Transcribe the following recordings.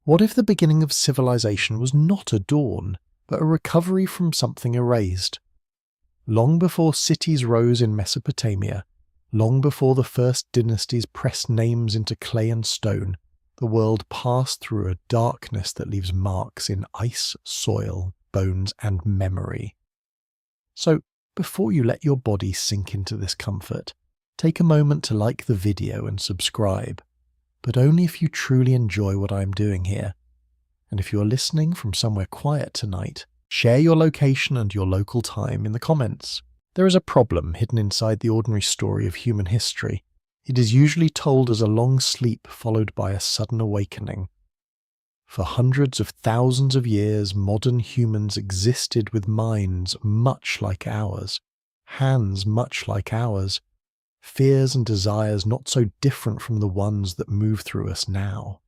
What if the beginning of civilization was not a dawn, but a recovery from something erased? Long before cities rose in Mesopotamia, long before the first dynasties pressed names into clay and stone, the world passed through a darkness that leaves marks in ice, soil, bones, and memory. So, before you let your body sink into this comfort, take a moment to like the video and subscribe, but only if you truly enjoy what I am doing here. And if you are listening from somewhere quiet tonight, share your location and your local time in the comments. There is a problem hidden inside the ordinary story of human history. It is usually told as a long sleep followed by a sudden awakening. For hundreds of thousands of years, modern humans existed with minds much like ours, hands much like ours, fears and desires not so different from the ones that move through us now.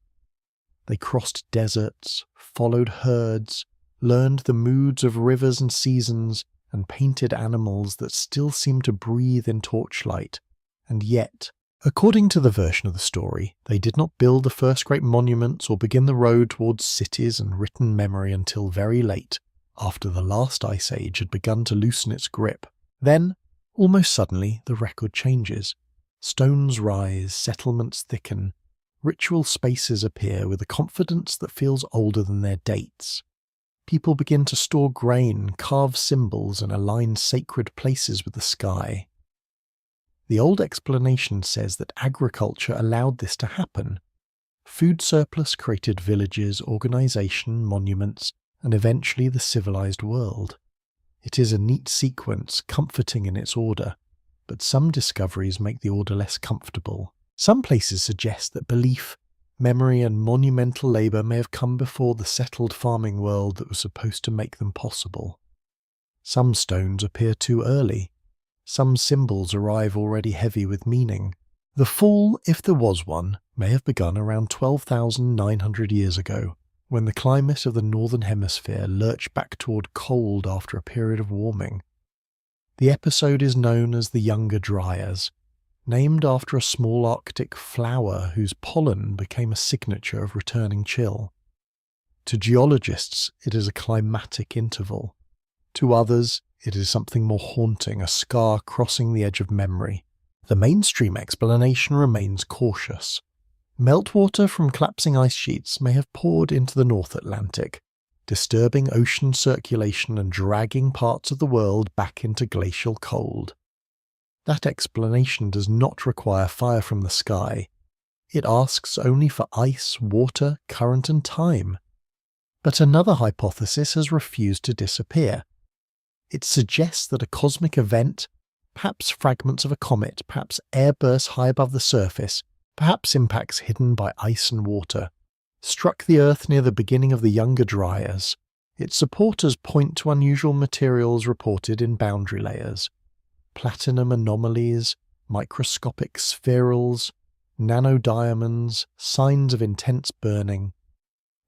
They crossed deserts, followed herds, learned the moods of rivers and seasons, and painted animals that still seem to breathe in torchlight. And yet, according to the version of the story, they did not build the first great monuments or begin the road towards cities and written memory until very late, after the last ice age had begun to loosen its grip. Then, almost suddenly, the record changes. Stones rise, settlements thicken, ritual spaces appear with a confidence that feels older than their dates. People begin to store grain, carve symbols, and align sacred places with the sky. The old explanation says that agriculture allowed this to happen. Food surplus created villages, organization, monuments, and eventually the civilized world. It is a neat sequence, comforting in its order, but some discoveries make the order less comfortable. Some places suggest that belief, memory, and monumental labor may have come before the settled farming world that was supposed to make them possible. Some stones appear too early. Some symbols arrive already heavy with meaning. The fall, if there was one, may have begun around 12,900 years ago, when the climate of the northern hemisphere lurched back toward cold after a period of warming. The episode is known as the Younger Dryas, named after a small Arctic flower whose pollen became a signature of returning chill. To geologists, it is a climatic interval. To others, it is something more haunting, a scar crossing the edge of memory. The mainstream explanation remains cautious. Meltwater from collapsing ice sheets may have poured into the North Atlantic, disturbing ocean circulation and dragging parts of the world back into glacial cold. That explanation does not require fire from the sky. It asks only for ice, water, current, and time. But another hypothesis has refused to disappear. It suggests that a cosmic event, perhaps fragments of a comet, perhaps airbursts high above the surface, perhaps impacts hidden by ice and water, struck the Earth near the beginning of the Younger Dryas. Its supporters point to unusual materials reported in boundary layers. Platinum anomalies, microscopic spherals, nanodiamonds, signs of intense burning.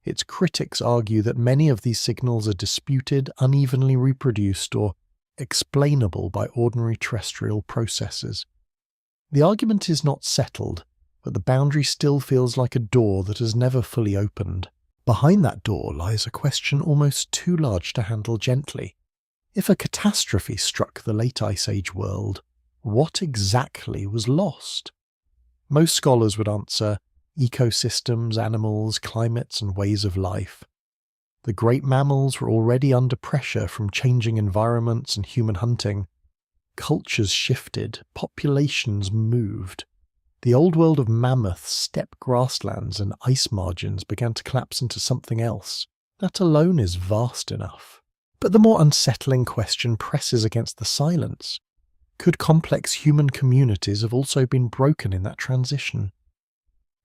Its critics argue that many of these signals are disputed, unevenly reproduced, or explainable by ordinary terrestrial processes. The argument is not settled, but the boundary still feels like a door that has never fully opened. Behind that door lies a question almost too large to handle gently. If a catastrophe struck the late Ice Age world, what exactly was lost? Most scholars would answer ecosystems, animals, climates, and ways of life. The great mammals were already under pressure from changing environments and human hunting. Cultures shifted, populations moved. The old world of mammoths, steppe grasslands, and ice margins began to collapse into something else. That alone is vast enough. But the more unsettling question presses against the silence. Could complex human communities have also been broken in that transition?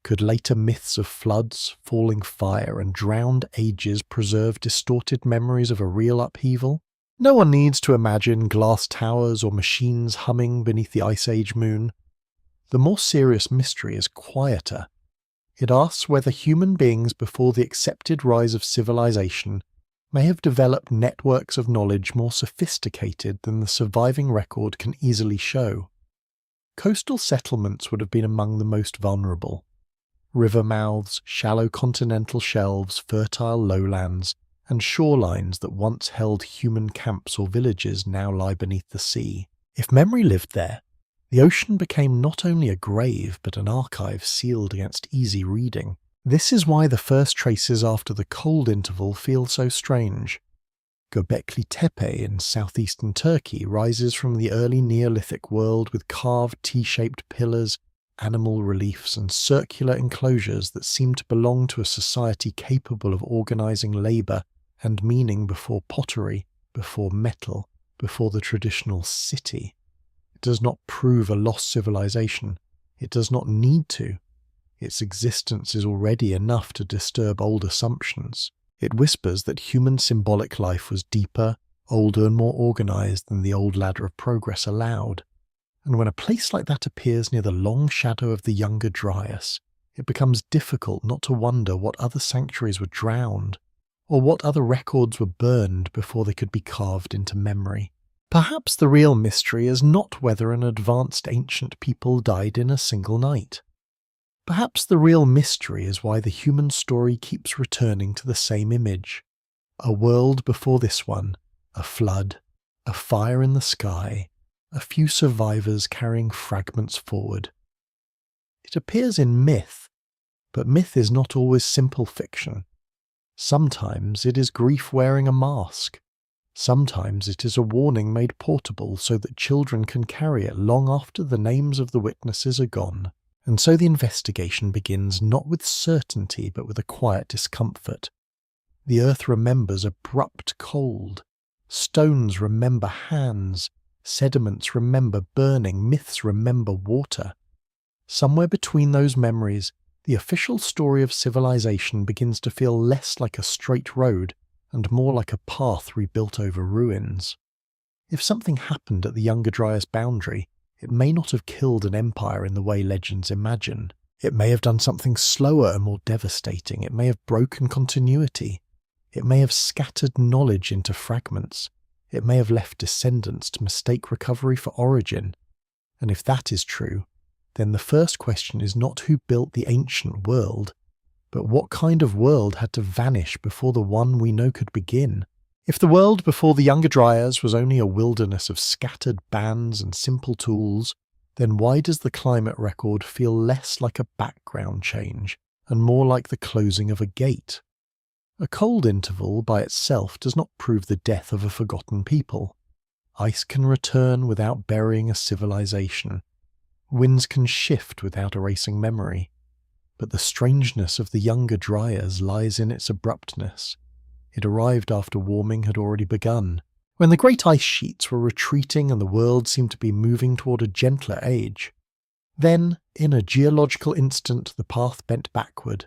Could later myths of floods, falling fire, and drowned ages preserve distorted memories of a real upheaval? No one needs to imagine glass towers or machines humming beneath the Ice Age moon. The more serious mystery is quieter. It asks whether human beings before the accepted rise of civilization may have developed networks of knowledge more sophisticated than the surviving record can easily show. Coastal settlements would have been among the most vulnerable. river mouths, shallow continental shelves, fertile lowlands, and shorelines that once held human camps or villages now lie beneath the sea. If memory lived there, the ocean became not only a grave but an archive sealed against easy reading. This is why the first traces after the cold interval feel so strange. Göbekli Tepe in southeastern Turkey rises from the early Neolithic world with carved T-shaped pillars, animal reliefs and circular enclosures that seem to belong to a society capable of organising labour and meaning before pottery, before metal, before the traditional city. It does not prove a lost civilization. It does not need to. Its existence is already enough to disturb old assumptions. It whispers that human symbolic life was deeper, older and more organised than the old ladder of progress allowed. And when a place like that appears near the long shadow of the Younger Dryas, it becomes difficult not to wonder what other sanctuaries were drowned, or what other records were burned before they could be carved into memory. Perhaps the real mystery is not whether an advanced ancient people died in a single night. Perhaps the real mystery is why the human story keeps returning to the same image. A world before this one, a flood, a fire in the sky, a few survivors carrying fragments forward. It appears in myth, but myth is not always simple fiction. Sometimes it is grief wearing a mask. Sometimes it is a warning made portable so that children can carry it long after the names of the witnesses are gone. And so the investigation begins not with certainty but with a quiet discomfort. The earth remembers abrupt cold. Stones remember hands. Sediments remember burning. Myths remember water. Somewhere between those memories, the official story of civilization begins to feel less like a straight road and more like a path rebuilt over ruins. If something happened at the Younger Dryas boundary, it may not have killed an empire in the way legends imagine. It may have done something slower and more devastating. It may have broken continuity. It may have scattered knowledge into fragments. It may have left descendants to mistake recovery for origin. And if that is true, then the first question is not who built the ancient world, but what kind of world had to vanish before the one we know could begin? If the world before the Younger Dryas was only a wilderness of scattered bands and simple tools, then why does the climate record feel less like a background change and more like the closing of a gate? A cold interval by itself does not prove the death of a forgotten people. Ice can return without burying a civilization. Winds can shift without erasing memory. But the strangeness of the Younger Dryas lies in its abruptness. It arrived after warming had already begun, when the great ice sheets were retreating and the world seemed to be moving toward a gentler age. Then, in a geological instant, the path bent backward.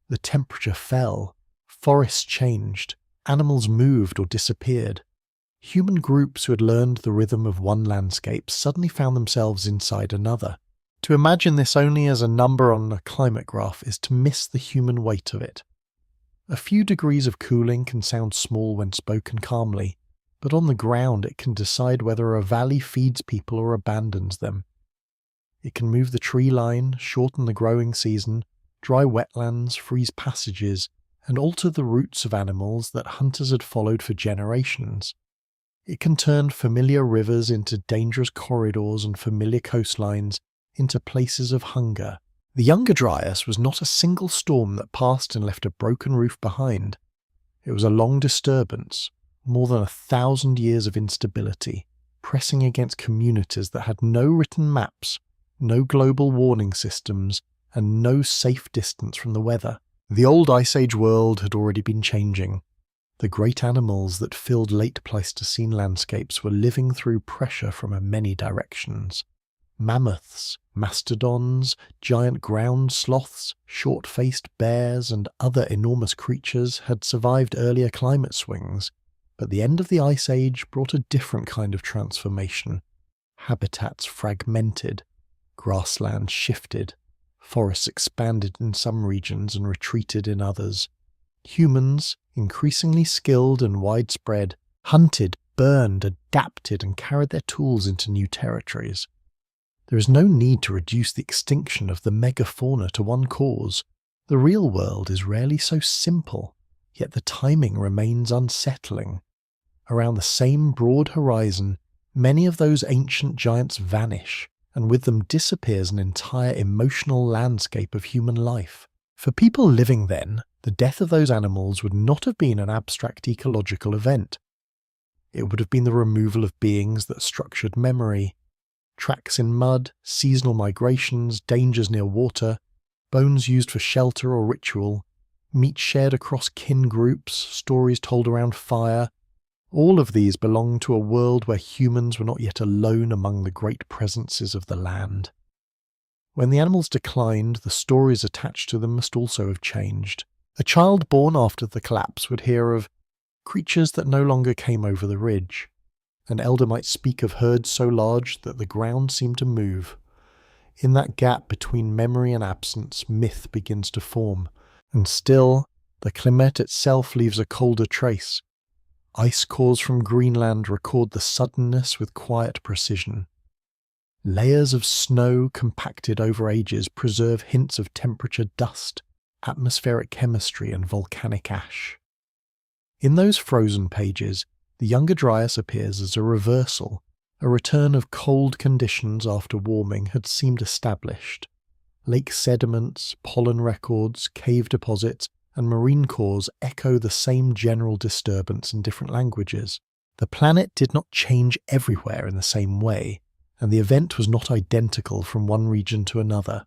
The temperature fell. Forests changed. Animals moved or disappeared. Human groups who had learned the rhythm of one landscape suddenly found themselves inside another. To imagine this only as a number on a climate graph is to miss the human weight of it. A few degrees of cooling can sound small when spoken calmly, but on the ground it can decide whether a valley feeds people or abandons them. It can move the tree line, shorten the growing season, dry wetlands, freeze passages, and alter the routes of animals that hunters had followed for generations. It can turn familiar rivers into dangerous corridors and familiar coastlines into places of hunger. The Younger Dryas was not a single storm that passed and left a broken roof behind. It was a long disturbance, more than 1,000 years of instability, pressing against communities that had no written maps, no global warning systems, and no safe distance from the weather. The old Ice Age world had already been changing. The great animals that filled late Pleistocene landscapes were living through pressure from many directions. Mammoths, mastodons, giant ground sloths, short-faced bears, and other enormous creatures had survived earlier climate swings, but the end of the Ice Age brought a different kind of transformation. Habitats fragmented, grasslands shifted, forests expanded in some regions and retreated in others. Humans, increasingly skilled and widespread, hunted, burned, adapted, and carried their tools into new territories. There is no need to reduce the extinction of the megafauna to one cause. The real world is rarely so simple, yet the timing remains unsettling. Around the same broad horizon, many of those ancient giants vanish, and with them disappears an entire emotional landscape of human life. For people living then, the death of those animals would not have been an abstract ecological event. It would have been the removal of beings that structured memory. Tracks in mud, seasonal migrations, dangers near water, bones used for shelter or ritual, meat shared across kin groups, stories told around fire. All of these belong to a world where humans were not yet alone among the great presences of the land. When the animals declined, the stories attached to them must also have changed. A child born after the collapse would hear of creatures that no longer came over the ridge. An elder might speak of herds so large that the ground seemed to move. In that gap between memory and absence, myth begins to form. And still, the Klimmet itself leaves a colder trace. Ice cores from Greenland record the suddenness with quiet precision. Layers of snow compacted over ages preserve hints of temperature dust, atmospheric chemistry and volcanic ash. In those frozen pages, the Younger Dryas appears as a reversal. A return of cold conditions after warming had seemed established. Lake sediments, pollen records, cave deposits, and marine cores echo the same general disturbance in different languages. The planet did not change everywhere in the same way, and the event was not identical from one region to another.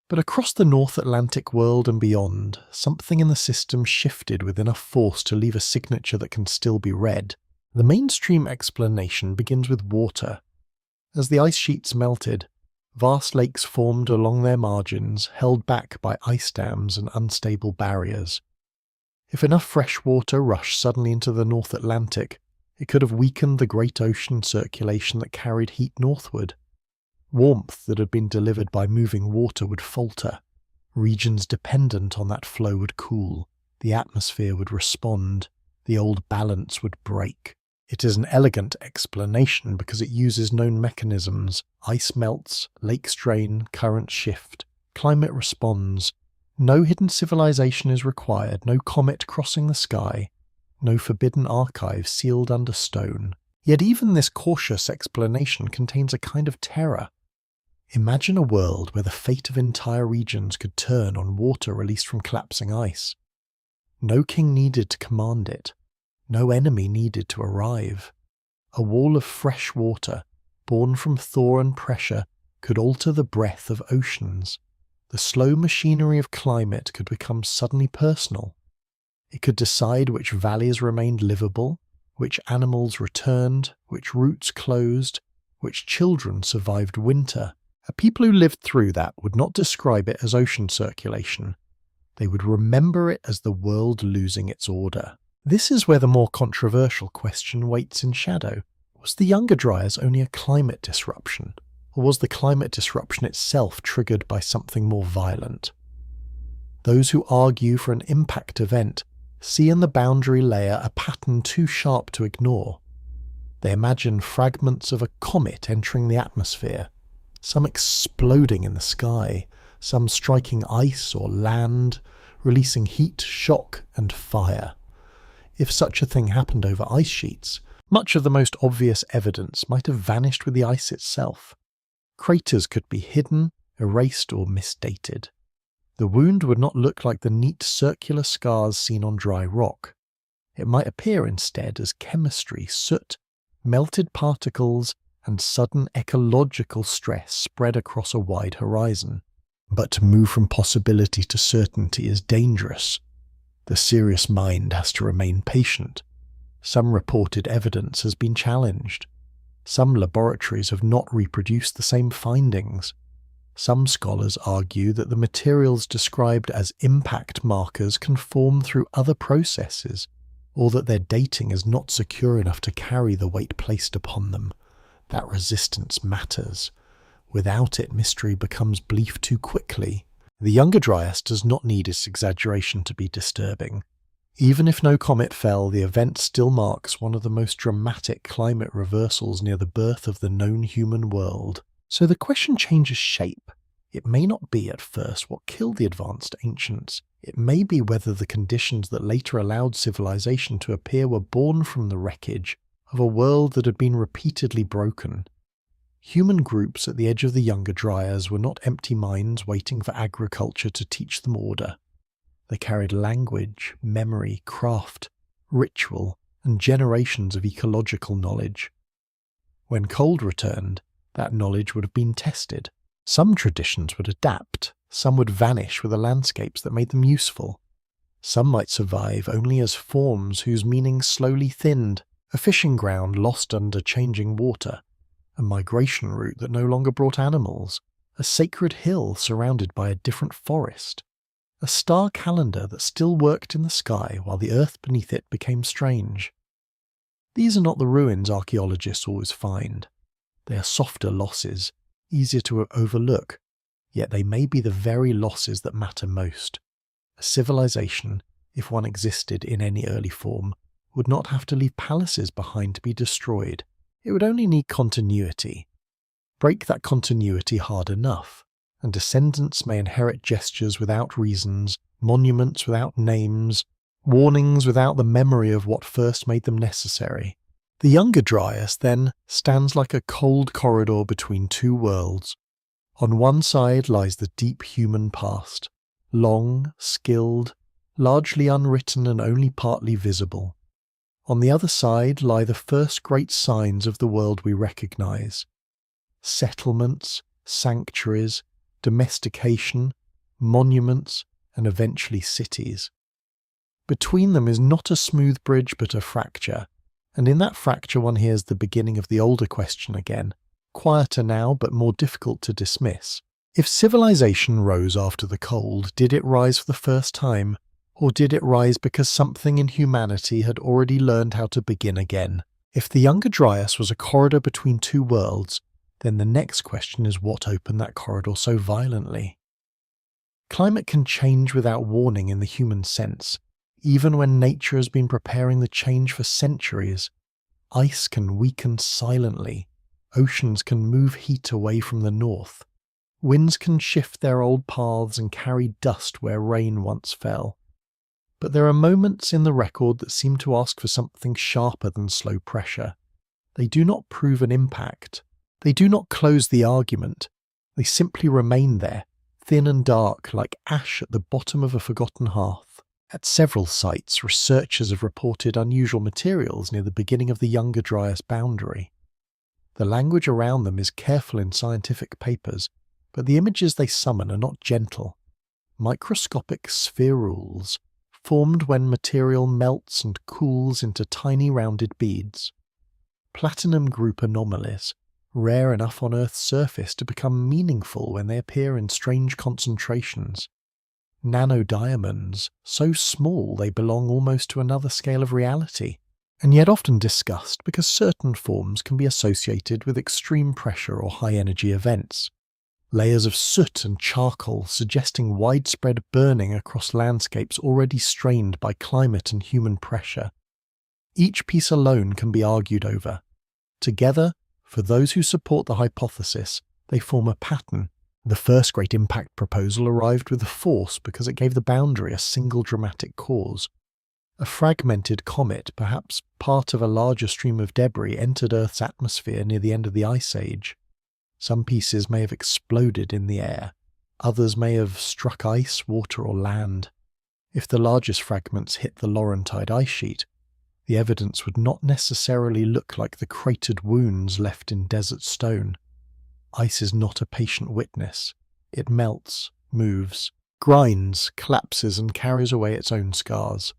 But across the North Atlantic world and beyond, something in the system shifted with enough force to leave a signature that can still be read. The mainstream explanation begins with water. As the ice sheets melted, vast lakes formed along their margins, held back by ice dams and unstable barriers. If enough fresh water rushed suddenly into the North Atlantic, it could have weakened the great ocean circulation that carried heat northward. Warmth that had been delivered by moving water would falter. Regions dependent on that flow would cool. The atmosphere would respond. The old balance would break. It is an elegant explanation because it uses known mechanisms. Ice melts, lakes drain, currents shift. Climate responds. No hidden civilization is required, no comet crossing the sky, no forbidden archive sealed under stone. Yet even this cautious explanation contains a kind of terror. Imagine a world where the fate of entire regions could turn on water released from collapsing ice. No king needed to command it. No enemy needed to arrive. A wall of fresh water, born from thaw and pressure, could alter the breath of oceans. The slow machinery of climate could become suddenly personal. It could decide which valleys remained livable, which animals returned, which routes closed, which children survived winter. A people who lived through that would not describe it as ocean circulation. They would remember it as the world losing its order. This is where the more controversial question waits in shadow. Was the Younger Dryas only a climate disruption, or was the climate disruption itself triggered by something more violent? Those who argue for an impact event see in the boundary layer a pattern too sharp to ignore. They imagine fragments of a comet entering the atmosphere, some exploding in the sky, some striking ice or land, releasing heat, shock, and fire. If such a thing happened over ice sheets, much of the most obvious evidence might have vanished with the ice itself. Craters could be hidden, erased, or misdated. The wound would not look like the neat circular scars seen on dry rock. It might appear instead as chemistry, soot, melted particles, and sudden ecological stress spread across a wide horizon. But to move from possibility to certainty is dangerous. The serious mind has to remain patient. Some reported evidence has been challenged. Some laboratories have not reproduced the same findings. Some scholars argue that the materials described as impact markers can form through other processes, or that their dating is not secure enough to carry the weight placed upon them. That resistance matters. Without it, mystery becomes belief too quickly. The Younger Dryas does not need its exaggeration to be disturbing. Even if no comet fell, the event still marks one of the most dramatic climate reversals near the birth of the known human world. So the question changes shape. It may not be at first what killed the advanced ancients. It may be whether the conditions that later allowed civilization to appear were born from the wreckage of a world that had been repeatedly broken. Human groups at the edge of the Younger Dryas were not empty minds waiting for agriculture to teach them order. They carried language, memory, craft, ritual, and generations of ecological knowledge. When cold returned, that knowledge would have been tested. Some traditions would adapt, some would vanish with the landscapes that made them useful. Some might survive only as forms whose meaning slowly thinned, a fishing ground lost under changing water, a migration route that no longer brought animals, a sacred hill surrounded by a different forest, a star calendar that still worked in the sky while the earth beneath it became strange. These are not the ruins archaeologists always find. They are softer losses, easier to overlook, yet they may be the very losses that matter most. A civilization, if one existed in any early form, would not have to leave palaces behind to be destroyed. It would only need continuity. Break that continuity hard enough, and descendants may inherit gestures without reasons, monuments without names, warnings without the memory of what first made them necessary. The Younger Dryas, then, stands like a cold corridor between two worlds. On one side lies the deep human past, long, skilled, largely unwritten and only partly visible. On the other side lie the first great signs of the world we recognize: settlements, sanctuaries, domestication, monuments, and eventually cities. Between them is not a smooth bridge but a fracture, and in that fracture one hears the beginning of the older question again, quieter now but more difficult to dismiss. If civilization rose after the cold, did it rise for the first time, or did it rise because something in humanity had already learned how to begin again? If the Younger Dryas was a corridor between two worlds, then the next question is what opened that corridor so violently? Climate can change without warning in the human sense, even when nature has been preparing the change for centuries. Ice can weaken silently, oceans can move heat away from the north, winds can shift their old paths and carry dust where rain once fell. But there are moments in the record that seem to ask for something sharper than slow pressure. They do not prove an impact. They do not close the argument. They simply remain there, thin and dark, like ash at the bottom of a forgotten hearth. At several sites, researchers have reported unusual materials near the beginning of the Younger Dryas boundary. The language around them is careful in scientific papers, but the images they summon are not gentle. Microscopic spherules, formed when material melts and cools into tiny rounded beads. Platinum group anomalies, rare enough on Earth's surface to become meaningful when they appear in strange concentrations. Nanodiamonds, so small they belong almost to another scale of reality, and yet often discussed because certain forms can be associated with extreme pressure or high-energy events. Layers of soot and charcoal suggesting widespread burning across landscapes already strained by climate and human pressure. Each piece alone can be argued over. Together, for those who support the hypothesis, they form a pattern. The first great impact proposal arrived with force because it gave the boundary a single dramatic cause. A fragmented comet, perhaps part of a larger stream of debris, entered Earth's atmosphere near the end of the Ice Age. Some pieces may have exploded in the air, others may have struck ice, water, or land. If the largest fragments hit the Laurentide ice sheet, the evidence would not necessarily look like the cratered wounds left in desert stone. Ice is not a patient witness. It melts, moves, grinds, collapses, and carries away its own scars.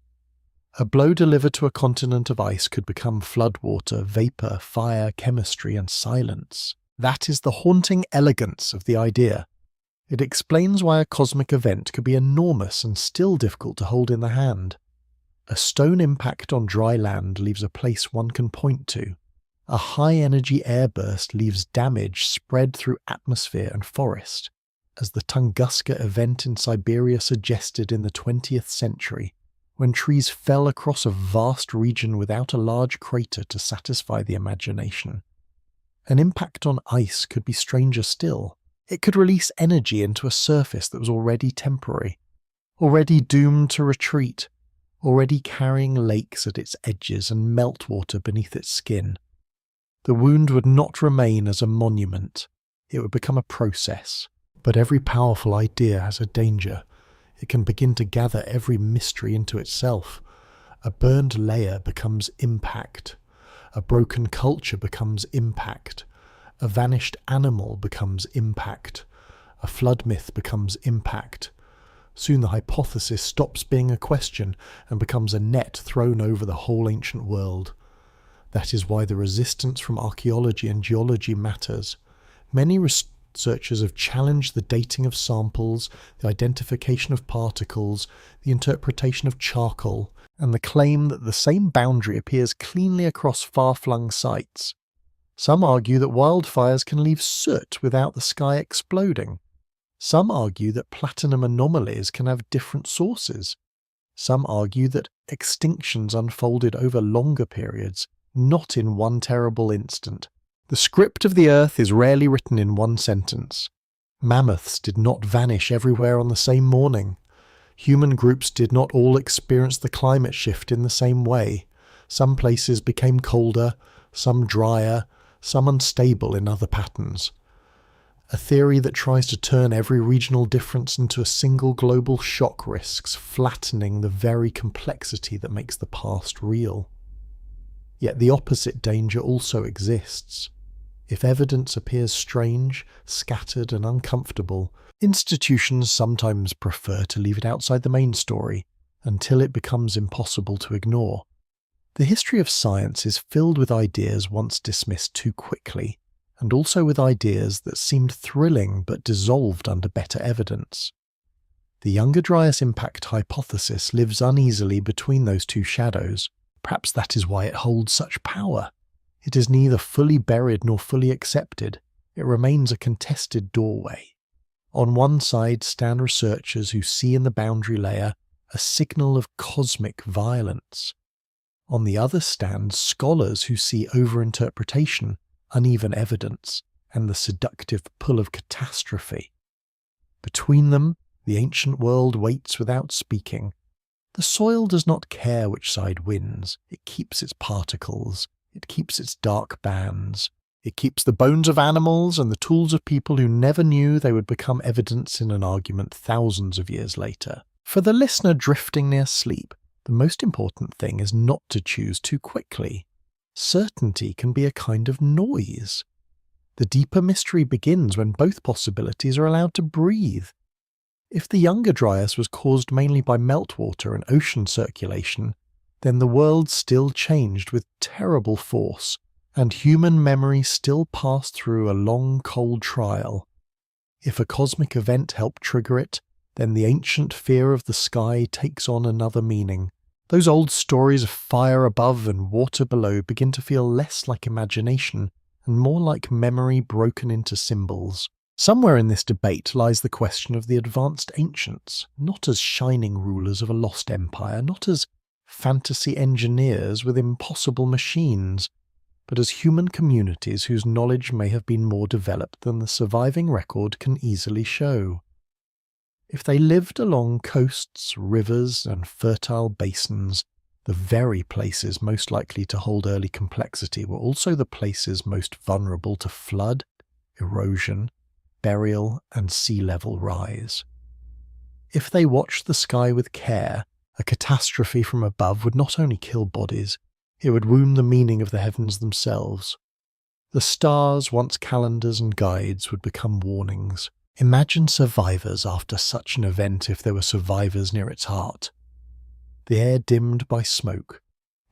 A blow delivered to a continent of ice could become floodwater, vapour, fire, chemistry, and silence. That is the haunting elegance of the idea. It explains why a cosmic event could be enormous and still difficult to hold in the hand. A stone impact on dry land leaves a place one can point to. A high-energy airburst leaves damage spread through atmosphere and forest. As the Tunguska event in Siberia suggested in the 20th century, when trees fell across a vast region without a large crater to satisfy the imagination. An impact on ice could be stranger still. It could release energy into a surface that was already temporary, already doomed to retreat, already carrying lakes at its edges and meltwater beneath its skin. The wound would not remain as a monument. It would become a process. But every powerful idea has a danger. It can begin to gather every mystery into itself. A burned layer becomes impact. A broken culture becomes impact. A vanished animal becomes impact. A flood myth becomes impact. Soon the hypothesis stops being a question and becomes a net thrown over the whole ancient world. That is why the resistance from archaeology and geology matters. Many researchers have challenged the dating of samples, the identification of particles, the interpretation of charcoal, and the claim that the same boundary appears cleanly across far-flung sites. Some argue that wildfires can leave soot without the sky exploding. Some argue that platinum anomalies can have different sources. Some argue that extinctions unfolded over longer periods, not in one terrible instant. The script of the Earth is rarely written in one sentence. Mammoths did not vanish everywhere on the same morning. Human groups did not all experience the climate shift in the same way. Some places became colder, some drier, some unstable in other patterns. A theory that tries to turn every regional difference into a single global shock risks flattening the very complexity that makes the past real. Yet the opposite danger also exists. If evidence appears strange, scattered and uncomfortable, institutions sometimes prefer to leave it outside the main story until it becomes impossible to ignore. The history of science is filled with ideas once dismissed too quickly, and also with ideas that seemed thrilling but dissolved under better evidence. The Younger Dryas impact hypothesis lives uneasily between those two shadows. Perhaps that is why it holds such power. It is neither fully buried nor fully accepted. It remains a contested doorway. On one side stand researchers who see in the boundary layer a signal of cosmic violence. On the other stand scholars who see overinterpretation, uneven evidence, and the seductive pull of catastrophe. Between them, the ancient world waits without speaking. The soil does not care which side wins. It keeps its particles. It keeps its dark bands. It keeps the bones of animals and the tools of people who never knew they would become evidence in an argument thousands of years later. For the listener drifting near sleep, the most important thing is not to choose too quickly. Certainty can be a kind of noise. The deeper mystery begins when both possibilities are allowed to breathe. If the Younger Dryas was caused mainly by meltwater and ocean circulation, then the world still changed with terrible force, and human memory still passed through a long cold trial. If a cosmic event helped trigger it, then the ancient fear of the sky takes on another meaning. Those old stories of fire above and water below begin to feel less like imagination and more like memory broken into symbols. Somewhere in this debate lies the question of the advanced ancients, not as shining rulers of a lost empire, not as fantasy engineers with impossible machines, but as human communities whose knowledge may have been more developed than the surviving record can easily show. If they lived along coasts, rivers, and fertile basins, the very places most likely to hold early complexity were also the places most vulnerable to flood, erosion, burial, and sea level rise. If they watched the sky with care, a catastrophe from above would not only kill bodies, it would wound the meaning of the heavens themselves. The stars, once calendars and guides, would become warnings. Imagine survivors after such an event if there were survivors near its heart. The air dimmed by smoke,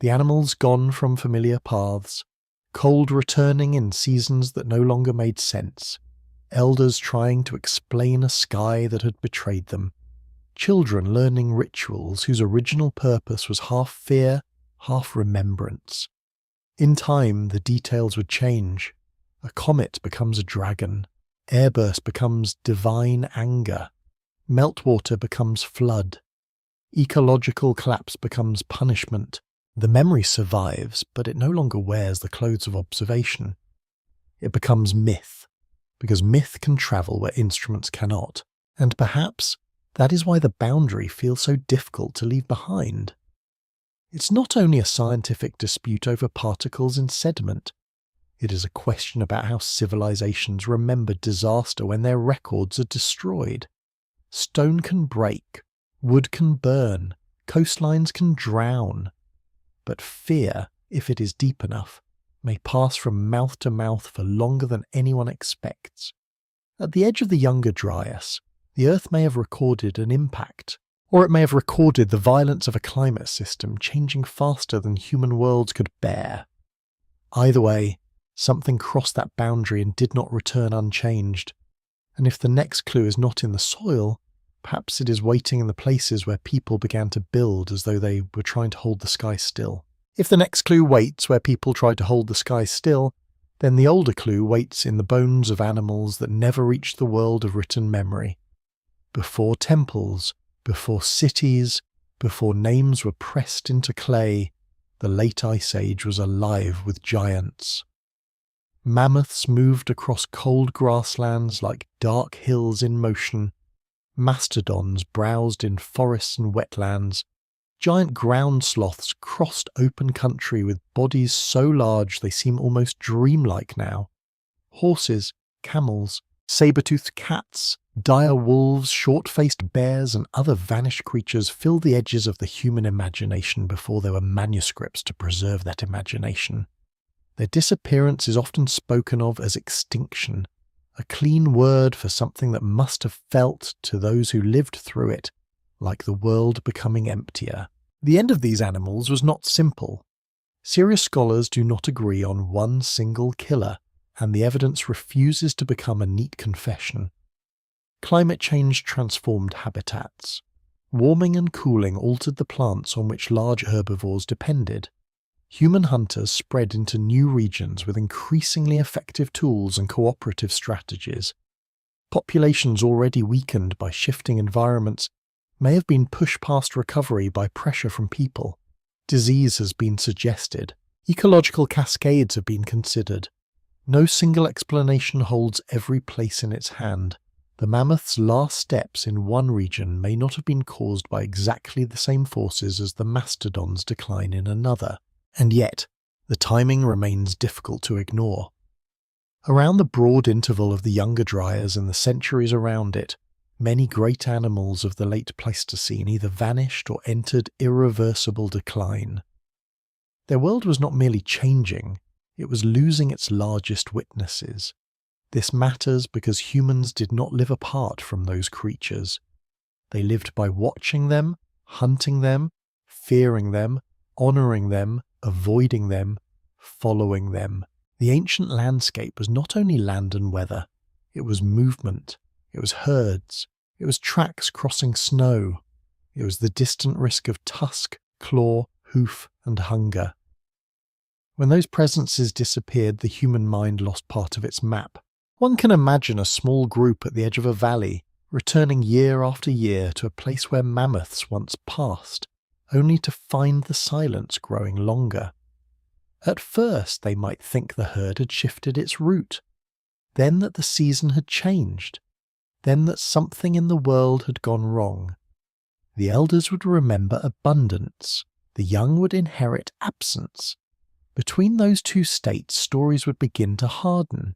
the animals gone from familiar paths, cold returning in seasons that no longer made sense, elders trying to explain a sky that had betrayed them, children learning rituals whose original purpose was half fear, half remembrance. In time, the details would change. A comet becomes a dragon. Airburst becomes divine anger. Meltwater becomes flood. Ecological collapse becomes punishment. The memory survives, but it no longer wears the clothes of observation. It becomes myth, because myth can travel where instruments cannot, and perhaps that is why the boundary feels so difficult to leave behind. It's not only a scientific dispute over particles in sediment, it is a question about how civilizations remember disaster when their records are destroyed. Stone can break, wood can burn, coastlines can drown, but fear, if it is deep enough, may pass from mouth to mouth for longer than anyone expects. At the edge of the Younger Dryas, the Earth may have recorded an impact, or it may have recorded the violence of a climate system changing faster than human worlds could bear. Either way, something crossed that boundary and did not return unchanged, and if the next clue is not in the soil, perhaps it is waiting in the places where people began to build as though they were trying to hold the sky still. If the next clue waits where people tried to hold the sky still, then the older clue waits in the bones of animals that never reached the world of written memory. Before temples, before cities, before names were pressed into clay, the late Ice Age was alive with giants. Mammoths moved across cold grasslands like dark hills in motion. Mastodons browsed in forests and wetlands. Giant ground sloths crossed open country with bodies so large they seem almost dreamlike now. Horses, camels, saber-toothed cats, dire wolves, short-faced bears, and other vanished creatures fill the edges of the human imagination before there were manuscripts to preserve that imagination. Their disappearance is often spoken of as extinction, a clean word for something that must have felt, to those who lived through it, like the world becoming emptier. The end of these animals was not simple. Serious scholars do not agree on one single killer, and the evidence refuses to become a neat confession. Climate change transformed habitats. Warming and cooling altered the plants on which large herbivores depended. Human hunters spread into new regions with increasingly effective tools and cooperative strategies. Populations already weakened by shifting environments may have been pushed past recovery by pressure from people. Disease has been suggested. Ecological cascades have been considered. No single explanation holds every place in its hand. The mammoth's last steps in one region may not have been caused by exactly the same forces as the mastodon's decline in another. And yet, the timing remains difficult to ignore. Around the broad interval of the Younger Dryas and the centuries around it, many great animals of the late Pleistocene either vanished or entered irreversible decline. Their world was not merely changing, it was losing its largest witnesses. This matters because humans did not live apart from those creatures. They lived by watching them, hunting them, fearing them, honouring them, avoiding them, following them. The ancient landscape was not only land and weather, it was movement, it was herds, it was tracks crossing snow, it was the distant risk of tusk, claw, hoof, and hunger. When those presences disappeared, the human mind lost part of its map. One can imagine a small group at the edge of a valley, returning year after year to a place where mammoths once passed, only to find the silence growing longer. At first they might think the herd had shifted its route, then that the season had changed, then that something in the world had gone wrong. The elders would remember abundance, the young would inherit absence. Between those two states, stories would begin to harden.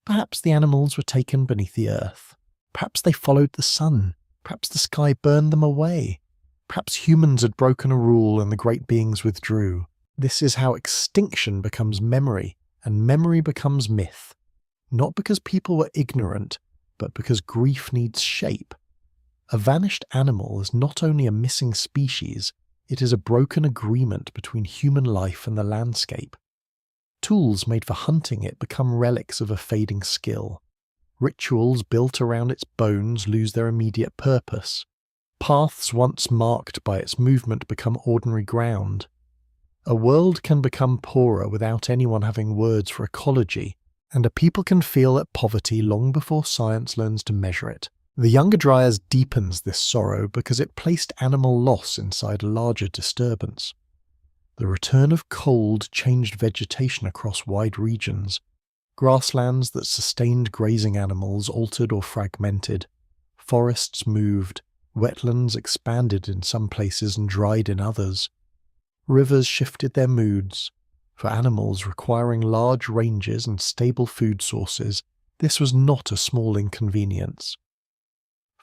Perhaps the animals were taken beneath the earth. Perhaps they followed the sun. Perhaps the sky burned them away. Perhaps humans had broken a rule and the great beings withdrew. This is how extinction becomes memory, and memory becomes myth. Not because people were ignorant, but because grief needs shape. A vanished animal is not only a missing species, it is a broken agreement between human life and the landscape. Tools made for hunting it become relics of a fading skill. Rituals built around its bones lose their immediate purpose. Paths once marked by its movement become ordinary ground. A world can become poorer without anyone having words for ecology, and a people can feel at poverty long before science learns to measure it. The Younger Dryas deepens this sorrow because it placed animal loss inside a larger disturbance. The return of cold changed vegetation across wide regions. Grasslands that sustained grazing animals altered or fragmented. Forests moved. Wetlands expanded in some places and dried in others. Rivers shifted their moods. For animals requiring large ranges and stable food sources, this was not a small inconvenience.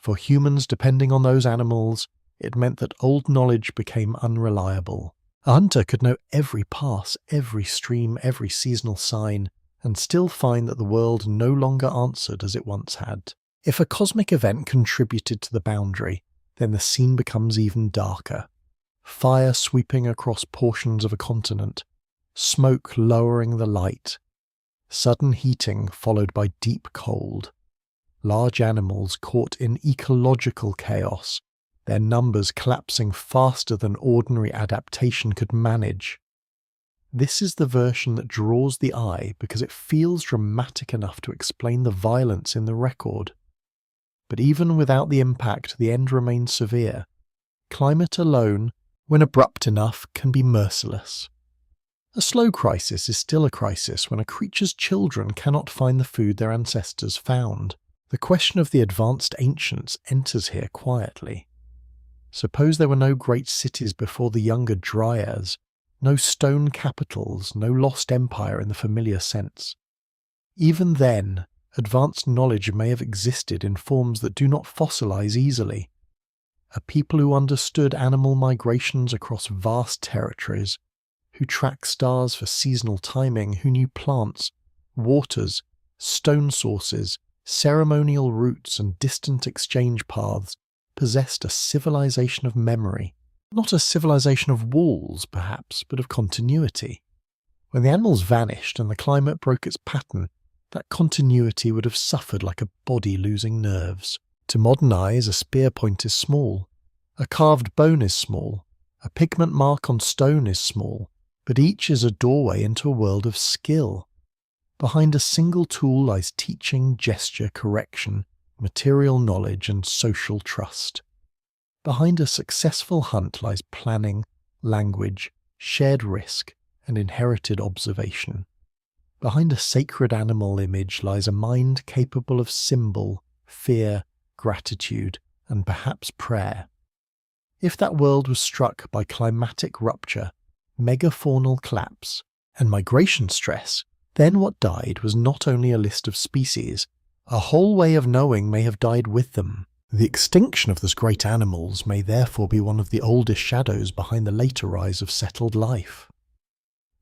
For humans depending on those animals, it meant that old knowledge became unreliable. A hunter could know every pass, every stream, every seasonal sign, and still find that the world no longer answered as it once had. If a cosmic event contributed to the boundary, then the scene becomes even darker. Fire sweeping across portions of a continent, smoke lowering the light, sudden heating followed by deep cold. Large animals caught in ecological chaos, their numbers collapsing faster than ordinary adaptation could manage. This is the version that draws the eye because it feels dramatic enough to explain the violence in the record. But even without the impact, the end remains severe. Climate alone, when abrupt enough, can be merciless. A slow crisis is still a crisis when a creature's children cannot find the food their ancestors found. The question of the advanced ancients enters here quietly. Suppose there were no great cities before the Younger Dryas, no stone capitals, no lost empire in the familiar sense. Even then, advanced knowledge may have existed in forms that do not fossilize easily. A people who understood animal migrations across vast territories, who tracked stars for seasonal timing, who knew plants, waters, stone sources, ceremonial routes and distant exchange paths, possessed a civilization of memory. Not a civilization of walls, perhaps, but of continuity. When the animals vanished and the climate broke its pattern, that continuity would have suffered like a body losing nerves. To modern eyes, a spear point is small. A carved bone is small. A pigment mark on stone is small. But each is a doorway into a world of skill. Behind a single tool lies teaching, gesture, correction, material knowledge and social trust. Behind a successful hunt lies planning, language, shared risk, and inherited observation. Behind a sacred animal image lies a mind capable of symbol, fear, gratitude, and perhaps prayer. If that world was struck by climatic rupture, megafaunal collapse, and migration stress, then what died was not only a list of species, a whole way of knowing may have died with them. The extinction of those great animals may therefore be one of the oldest shadows behind the later rise of settled life.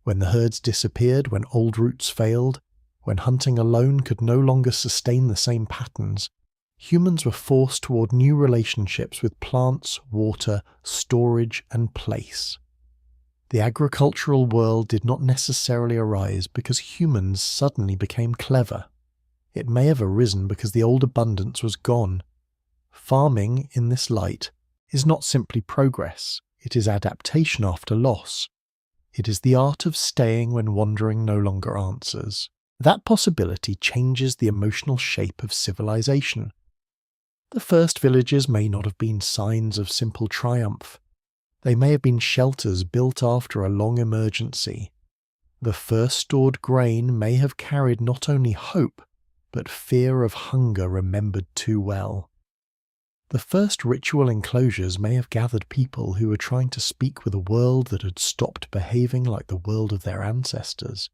When the herds disappeared, when old routes failed, when hunting alone could no longer sustain the same patterns, humans were forced toward new relationships with plants, water, storage, and place. The agricultural world did not necessarily arise because humans suddenly became clever. It may have arisen because the old abundance was gone. Farming, in this light, is not simply progress, it is adaptation after loss. It is the art of staying when wandering no longer answers. That possibility changes the emotional shape of civilization. The first villages may not have been signs of simple triumph. They may have been shelters built after a long emergency. The first stored grain may have carried not only hope, but fear of hunger remembered too well. The first ritual enclosures may have gathered people who were trying to speak with a world that had stopped behaving like the world of their ancestors.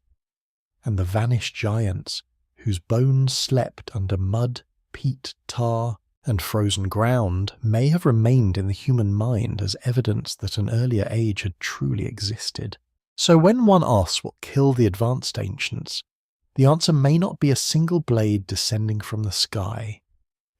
And the vanished giants, whose bones slept under mud, peat, tar, and frozen ground, may have remained in the human mind as evidence that an earlier age had truly existed. So when one asks what killed the advanced ancients, the answer may not be a single blade descending from the sky.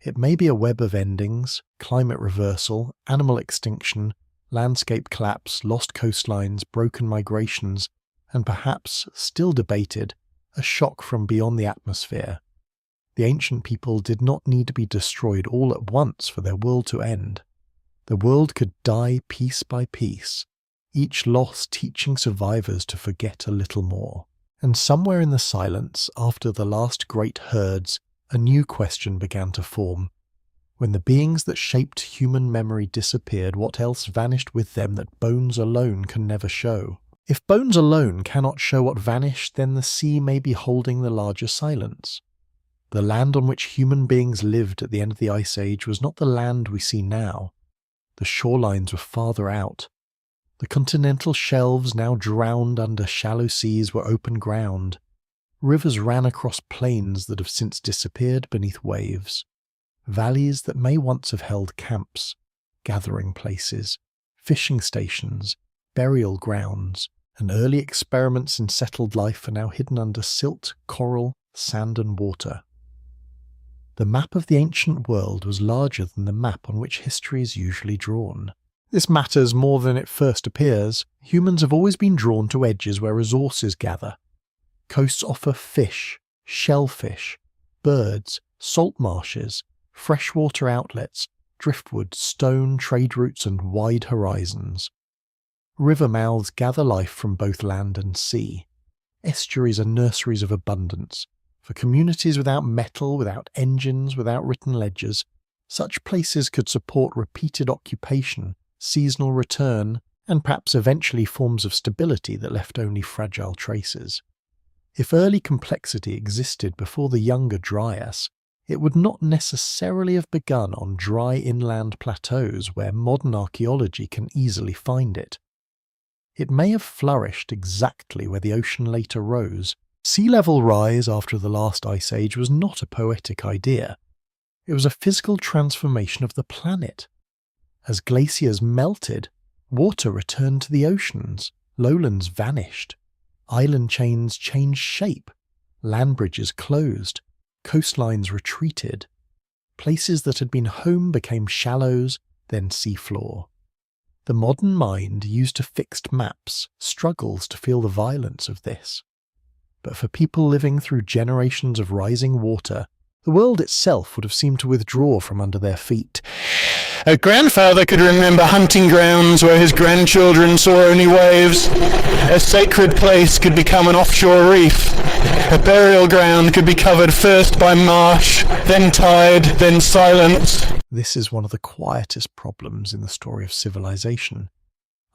It may be a web of endings, climate reversal, animal extinction, landscape collapse, lost coastlines, broken migrations, and perhaps, still debated, a shock from beyond the atmosphere. The ancient people did not need to be destroyed all at once for their world to end. The world could die piece by piece, each loss teaching survivors to forget a little more. And somewhere in the silence, after the last great herds, a new question began to form. When the beings that shaped human memory disappeared, what else vanished with them that bones alone can never show? If bones alone cannot show what vanished, then the sea may be holding the larger silence. The land on which human beings lived at the end of the Ice Age was not the land we see now. The shorelines were farther out. The continental shelves, now drowned under shallow seas, were open ground. Rivers ran across plains that have since disappeared beneath waves. Valleys that may once have held camps, gathering places, fishing stations, burial grounds, and early experiments in settled life are now hidden under silt, coral, sand and water. The map of the ancient world was larger than the map on which history is usually drawn. This matters more than it first appears. Humans have always been drawn to edges where resources gather. Coasts offer fish, shellfish, birds, salt marshes, freshwater outlets, driftwood, stone, trade routes and wide horizons. River mouths gather life from both land and sea. Estuaries are nurseries of abundance. For communities without metal, without engines, without written ledgers, such places could support repeated occupation, seasonal return, and perhaps eventually forms of stability that left only fragile traces. If early complexity existed before the Younger Dryas, it would not necessarily have begun on dry inland plateaus where modern archaeology can easily find it. It may have flourished exactly where the ocean later rose. Sea level rise after the last ice age was not a poetic idea. It was a physical transformation of the planet. As glaciers melted, water returned to the oceans, lowlands vanished, island chains changed shape, land bridges closed, coastlines retreated. Places that had been home became shallows, then seafloor. The modern mind, used to fixed maps, struggles to feel the violence of this. But for people living through generations of rising water, the world itself would have seemed to withdraw from under their feet. A grandfather could remember hunting grounds where his grandchildren saw only waves. A sacred place could become an offshore reef. A burial ground could be covered first by marsh, then tide, then silence. This is one of the quietest problems in the story of civilization.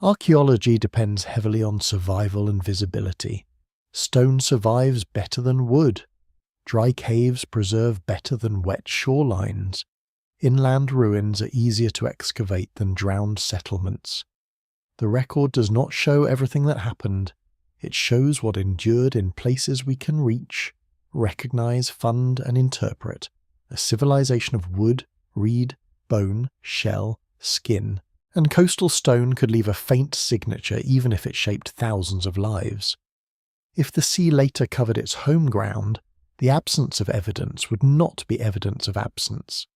Archaeology depends heavily on survival and visibility. Stone survives better than wood. Dry caves preserve better than wet shorelines. Inland ruins are easier to excavate than drowned settlements. The record does not show everything that happened. It shows what endured in places we can reach, recognize, fund, and interpret. A civilization of wood, reed, bone, shell, skin, and coastal stone could leave a faint signature even if it shaped thousands of lives. If the sea later covered its home ground, the absence of evidence would not be evidence of absence.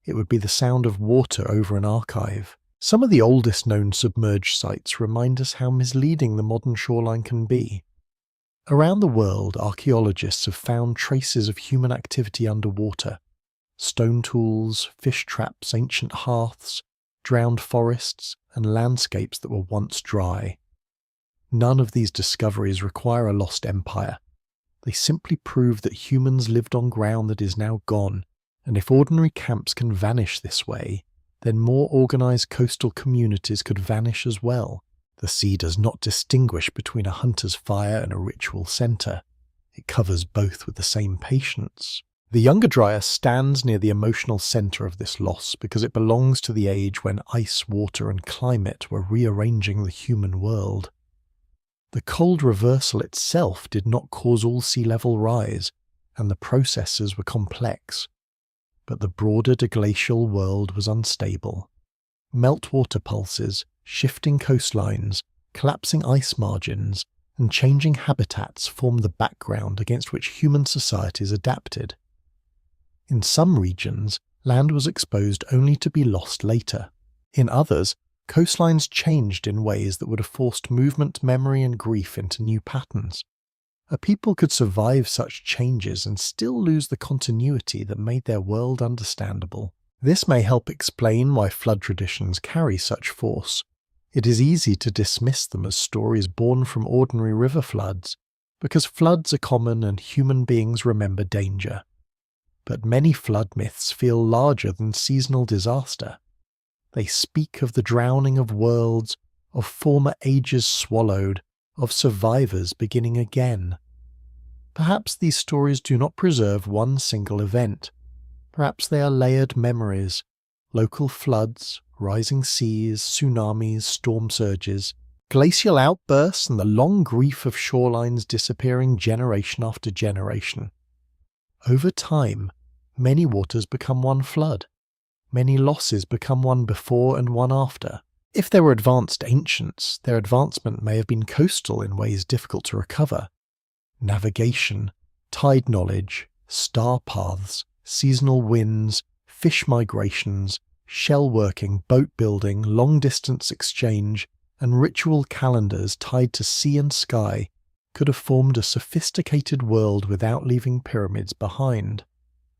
It would be the sound of water over an archive. Some of the oldest known submerged sites remind us how misleading the modern shoreline can be. Around the world, archaeologists have found traces of human activity underwater. Stone tools, fish traps, ancient hearths, drowned forests, and landscapes that were once dry. None of these discoveries require a lost empire. They simply prove that humans lived on ground that is now gone, and if ordinary camps can vanish this way, then more organized coastal communities could vanish as well. The sea does not distinguish between a hunter's fire and a ritual center. It covers both with the same patience. The Younger Dryas stands near the emotional center of this loss because it belongs to the age when ice, water, and climate were rearranging the human world. The cold reversal itself did not cause all sea level rise, and the processes were complex. But the broader deglacial world was unstable. Meltwater pulses, shifting coastlines, collapsing ice margins, and changing habitats formed the background against which human societies adapted. In some regions, land was exposed only to be lost later. In others, coastlines changed in ways that would have forced movement, memory, and grief into new patterns. A people could survive such changes and still lose the continuity that made their world understandable. This may help explain why flood traditions carry such force. It is easy to dismiss them as stories born from ordinary river floods, because floods are common and human beings remember danger. But many flood myths feel larger than seasonal disaster. They speak of the drowning of worlds, of former ages swallowed, of survivors beginning again. Perhaps these stories do not preserve one single event. Perhaps they are layered memories, local floods, rising seas, tsunamis, storm surges, glacial outbursts, and the long grief of shorelines disappearing generation after generation. Over time, many waters become one flood. Many losses become one before and one after. If they were advanced ancients, their advancement may have been coastal in ways difficult to recover. Navigation, tide knowledge, star paths, seasonal winds, fish migrations, shell working, boat building, long-distance exchange, and ritual calendars tied to sea and sky could have formed a sophisticated world without leaving pyramids behind.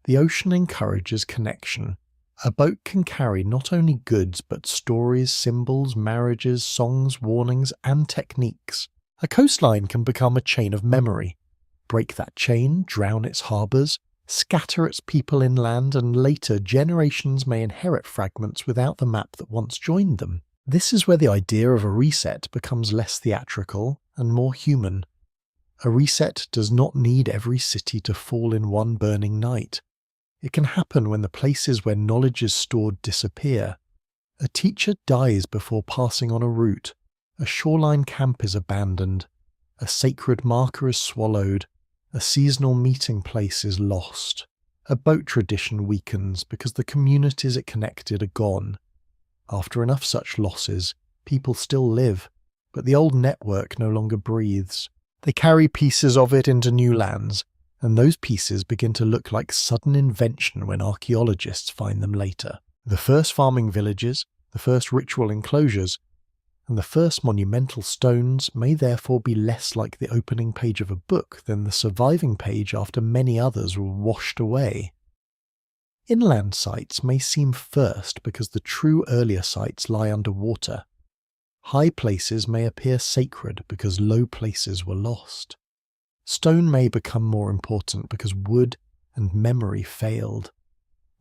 The ocean encourages connection. A boat can carry not only goods but stories, symbols, marriages, songs, warnings, and techniques. A coastline can become a chain of memory. Break that chain, drown its harbours, scatter its people inland, and later generations may inherit fragments without the map that once joined them. This is where the idea of a reset becomes less theatrical and more human. A reset does not need every city to fall in one burning night. It can happen when the places where knowledge is stored disappear. A teacher dies before passing on a route. A shoreline camp is abandoned. A sacred marker is swallowed. A seasonal meeting place is lost. A boat tradition weakens because the communities it connected are gone. After enough such losses, people still live, but the old network no longer breathes. They carry pieces of it into new lands, and those pieces begin to look like sudden invention when archaeologists find them later. The first farming villages, the first ritual enclosures, and the first monumental stones may therefore be less like the opening page of a book than the surviving page after many others were washed away. Inland sites may seem first because the true earlier sites lie underwater. High places may appear sacred because low places were lost. Stone may become more important because wood and memory failed.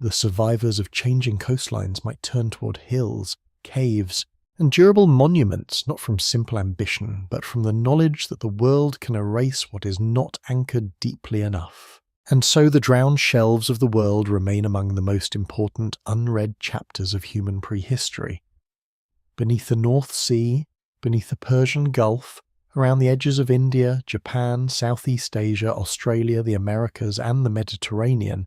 The survivors of changing coastlines might turn toward hills, caves, and durable monuments, not from simple ambition, but from the knowledge that the world can erase what is not anchored deeply enough. And so the drowned shelves of the world remain among the most important unread chapters of human prehistory. Beneath the North Sea, beneath the Persian Gulf, around the edges of India, Japan, Southeast Asia, Australia, the Americas, and the Mediterranean,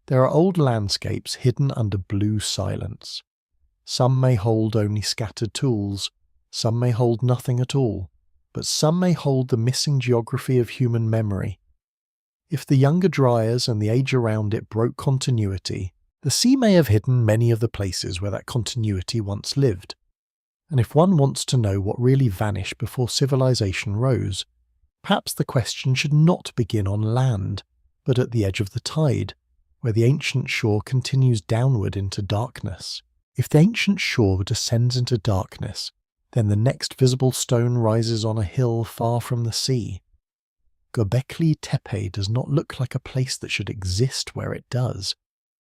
there are old landscapes hidden under blue silence. Some may hold only scattered tools, some may hold nothing at all, but some may hold the missing geography of human memory. If the Younger Dryas and the age around it broke continuity, the sea may have hidden many of the places where that continuity once lived. And if one wants to know what really vanished before civilization rose, perhaps the question should not begin on land, but at the edge of the tide, where the ancient shore continues downward into darkness. If the ancient shore descends into darkness, then the next visible stone rises on a hill far from the sea. Göbekli Tepe does not look like a place that should exist where it does.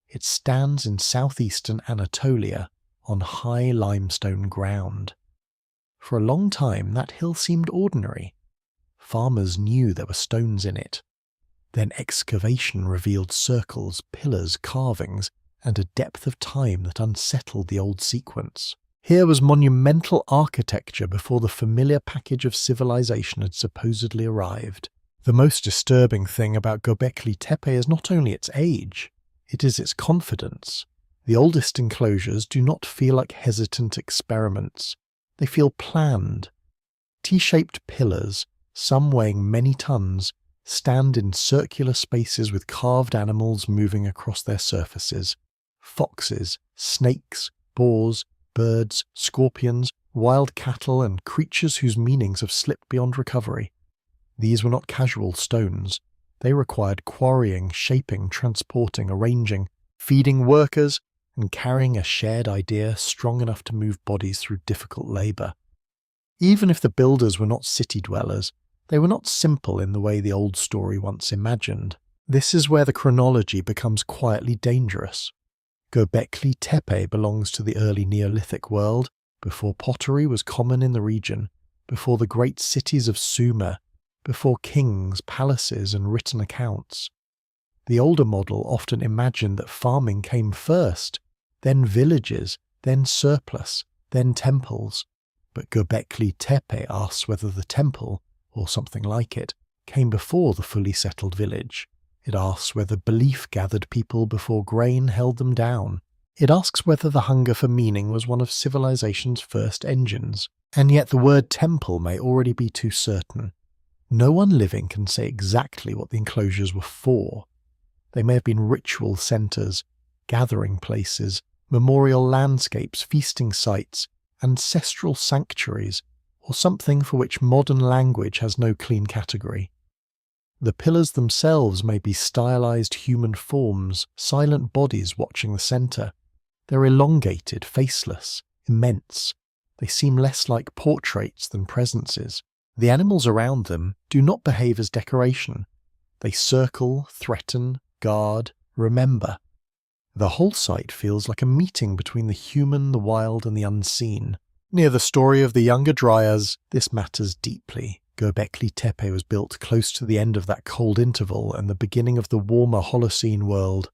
It stands in southeastern Anatolia, on high limestone ground. For a long time that hill seemed ordinary. Farmers knew there were stones in it. Then excavation revealed circles, pillars, carvings, and a depth of time that unsettled the old sequence. Here was monumental architecture before the familiar package of civilization had supposedly arrived. The most disturbing thing about Göbekli Tepe is not only its age, it is its confidence. The oldest enclosures do not feel like hesitant experiments. They feel planned. T-shaped pillars, some weighing many tons, stand in circular spaces with carved animals moving across their surfaces. Foxes, snakes, boars, birds, scorpions, wild cattle, and creatures whose meanings have slipped beyond recovery. These were not casual stones. They required quarrying, shaping, transporting, arranging, feeding workers, and carrying a shared idea strong enough to move bodies through difficult labour. Even if the builders were not city dwellers, they were not simple in the way the old story once imagined. This is where the chronology becomes quietly dangerous. Göbekli Tepe belongs to the early Neolithic world, before pottery was common in the region, before the great cities of Sumer, before kings, palaces, and written accounts. The older model often imagined that farming came first, then villages, then surplus, then temples. But Göbekli Tepe asks whether the temple, or something like it, came before the fully settled village. It asks whether belief gathered people before grain held them down. It asks whether the hunger for meaning was one of civilization's first engines. And yet the word temple may already be too certain. No one living can say exactly what the enclosures were for. They may have been ritual centres, gathering places, memorial landscapes, feasting sites, ancestral sanctuaries, or something for which modern language has no clean category. The pillars themselves may be stylized human forms, silent bodies watching the centre. They're elongated, faceless, immense. They seem less like portraits than presences. The animals around them do not behave as decoration. They circle, threaten, guard, remember. The whole site feels like a meeting between the human, the wild, and the unseen. Near the story of the Younger Dryas, this matters deeply. Göbekli Tepe was built close to the end of that cold interval and the beginning of the warmer Holocene world.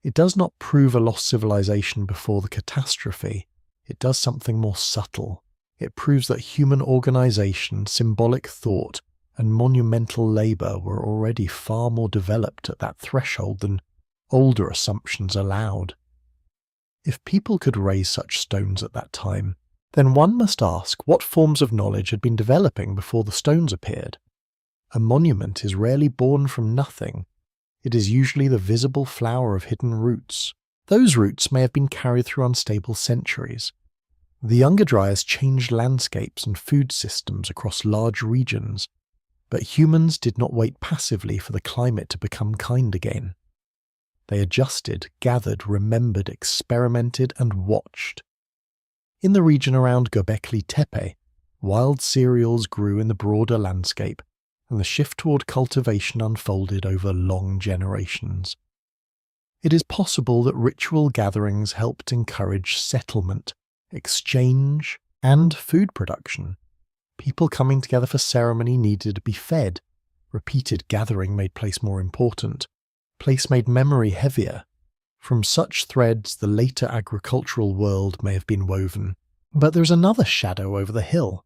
It does not prove a lost civilization before the catastrophe. It does something more subtle. It proves that human organization, symbolic thought, and monumental labor were already far more developed at that threshold than older assumptions allowed. If people could raise such stones at that time, then one must ask what forms of knowledge had been developing before the stones appeared. A monument is rarely born from nothing. It is usually the visible flower of hidden roots. Those roots may have been carried through unstable centuries. The Younger Dryas changed landscapes and food systems across large regions, but humans did not wait passively for the climate to become kind again. They adjusted, gathered, remembered, experimented, and watched. In the region around Göbekli Tepe, wild cereals grew in the broader landscape, and the shift toward cultivation unfolded over long generations. It is possible that ritual gatherings helped encourage settlement, exchange, and food production. People coming together for ceremony needed to be fed. Repeated gathering made place more important. Place made memory heavier. From such threads the later agricultural world may have been woven. But there is another shadow over the hill.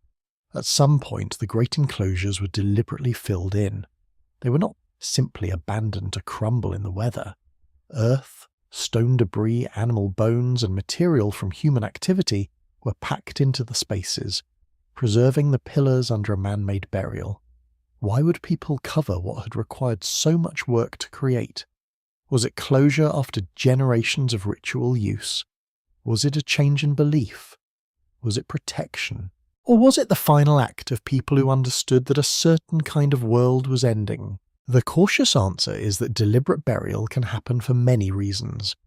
At some point the great enclosures were deliberately filled in. They were not simply abandoned to crumble in the weather. Earth, stone debris, animal bones, and material from human activity were packed into the spaces, preserving the pillars under a man-made burial. Why would people cover what had required so much work to create? Was it closure after generations of ritual use? Was it a change in belief? Was it protection? Or was it the final act of people who understood that a certain kind of world was ending? The cautious answer is that deliberate burial can happen for many reasons.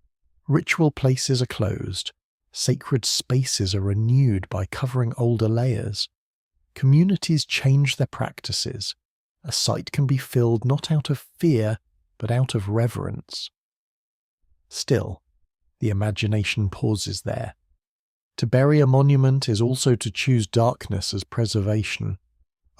Ritual places are closed. Sacred spaces are renewed by covering older layers. Communities change their practices. A site can be filled not out of fear, but out of reverence. Still, the imagination pauses there. To bury a monument is also to choose darkness as preservation.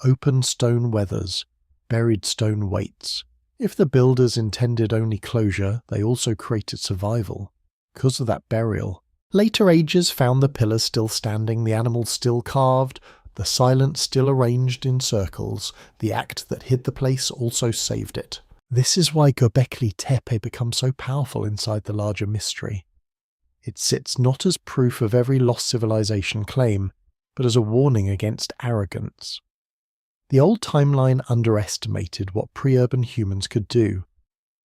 Open stone weathers, buried stone waits. If the builders intended only closure, they also created survival. Because of that burial, later ages found the pillars still standing, the animals still carved, the silence still arranged in circles. The act that hid the place also saved it. This is why Göbekli Tepe becomes so powerful inside the larger mystery. It sits not as proof of every lost civilization claim, but as a warning against arrogance. The old timeline underestimated what pre-urban humans could do.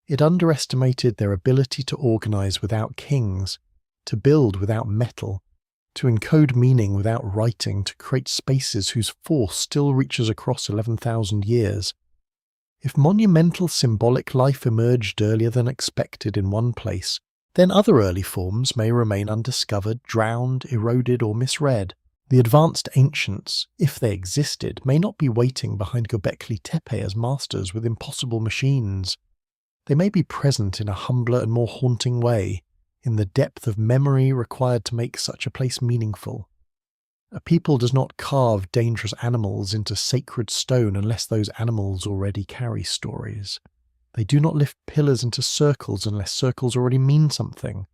It underestimated their ability to organize without kings, to build without metal, to encode meaning without writing, to create spaces whose force still reaches across 11,000 years. If monumental symbolic life emerged earlier than expected in one place, then other early forms may remain undiscovered, drowned, eroded, or misread. The advanced ancients, if they existed, may not be waiting behind Göbekli Tepe as masters with impossible machines. They may be present in a humbler and more haunting way, in the depth of memory required to make such a place meaningful. A people does not carve dangerous animals into sacred stone unless those animals already carry stories. They do not lift pillars into circles unless circles already mean something.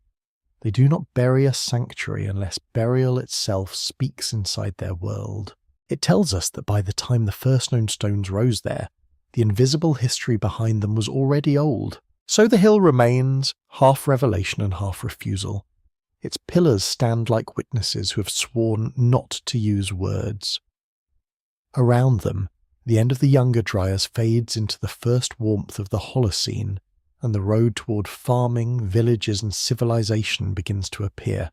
They do not bury a sanctuary unless burial itself speaks inside their world. It tells us that by the time the first known stones rose there, the invisible history behind them was already old. So the hill remains, half revelation and half refusal. Its pillars stand like witnesses who have sworn not to use words. Around them, the end of the Younger Dryas fades into the first warmth of the Holocene, and the road toward farming, villages and civilization begins to appear.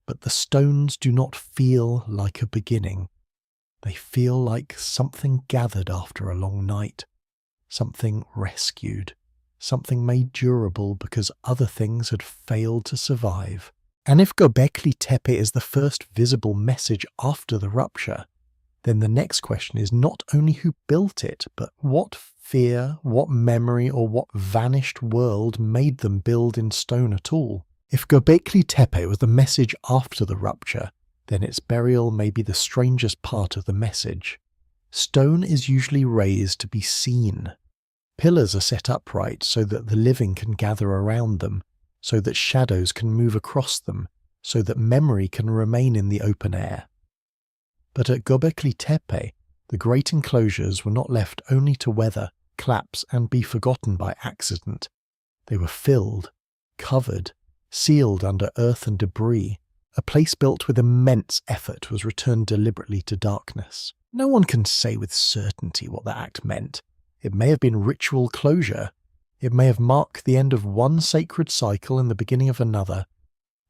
But the stones do not feel like a beginning. They feel like something gathered after a long night, something rescued, something made durable because other things had failed to survive. And if Göbekli Tepe is the first visible message after the rupture, then the next question is not only who built it, but what fear, what memory, or what vanished world made them build in stone at all. If Göbekli Tepe was the message after the rupture, then its burial may be the strangest part of the message. Stone is usually raised to be seen. Pillars are set upright so that the living can gather around them, so that shadows can move across them, so that memory can remain in the open air. But at Göbekli Tepe, the great enclosures were not left only to weather, collapse, and be forgotten by accident. They were filled, covered, sealed under earth and debris. A place built with immense effort was returned deliberately to darkness. No one can say with certainty what the act meant. It may have been ritual closure. It may have marked the end of one sacred cycle and the beginning of another.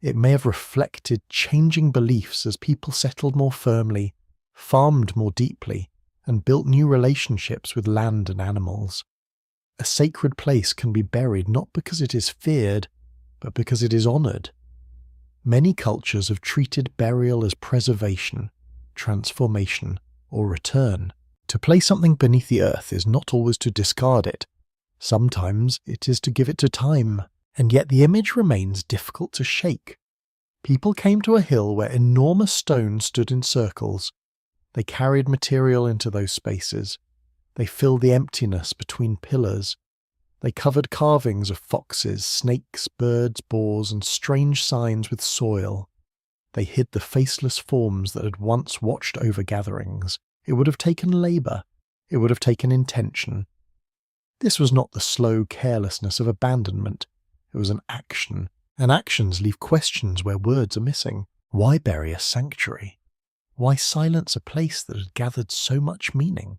It may have reflected changing beliefs as people settled more firmly, farmed more deeply, and built new relationships with land and animals. A sacred place can be buried not because it is feared, but because it is honoured. Many cultures have treated burial as preservation, transformation, or return. To place something beneath the earth is not always to discard it. Sometimes it is to give it to time, and yet the image remains difficult to shake. People came to a hill where enormous stones stood in circles. They carried material into those spaces. They filled the emptiness between pillars. They covered carvings of foxes, snakes, birds, boars, and strange signs with soil. They hid the faceless forms that had once watched over gatherings. It would have taken labour. It would have taken intention. This was not the slow carelessness of abandonment. It was an action, and actions leave questions where words are missing. Why bury a sanctuary? Why silence a place that had gathered so much meaning?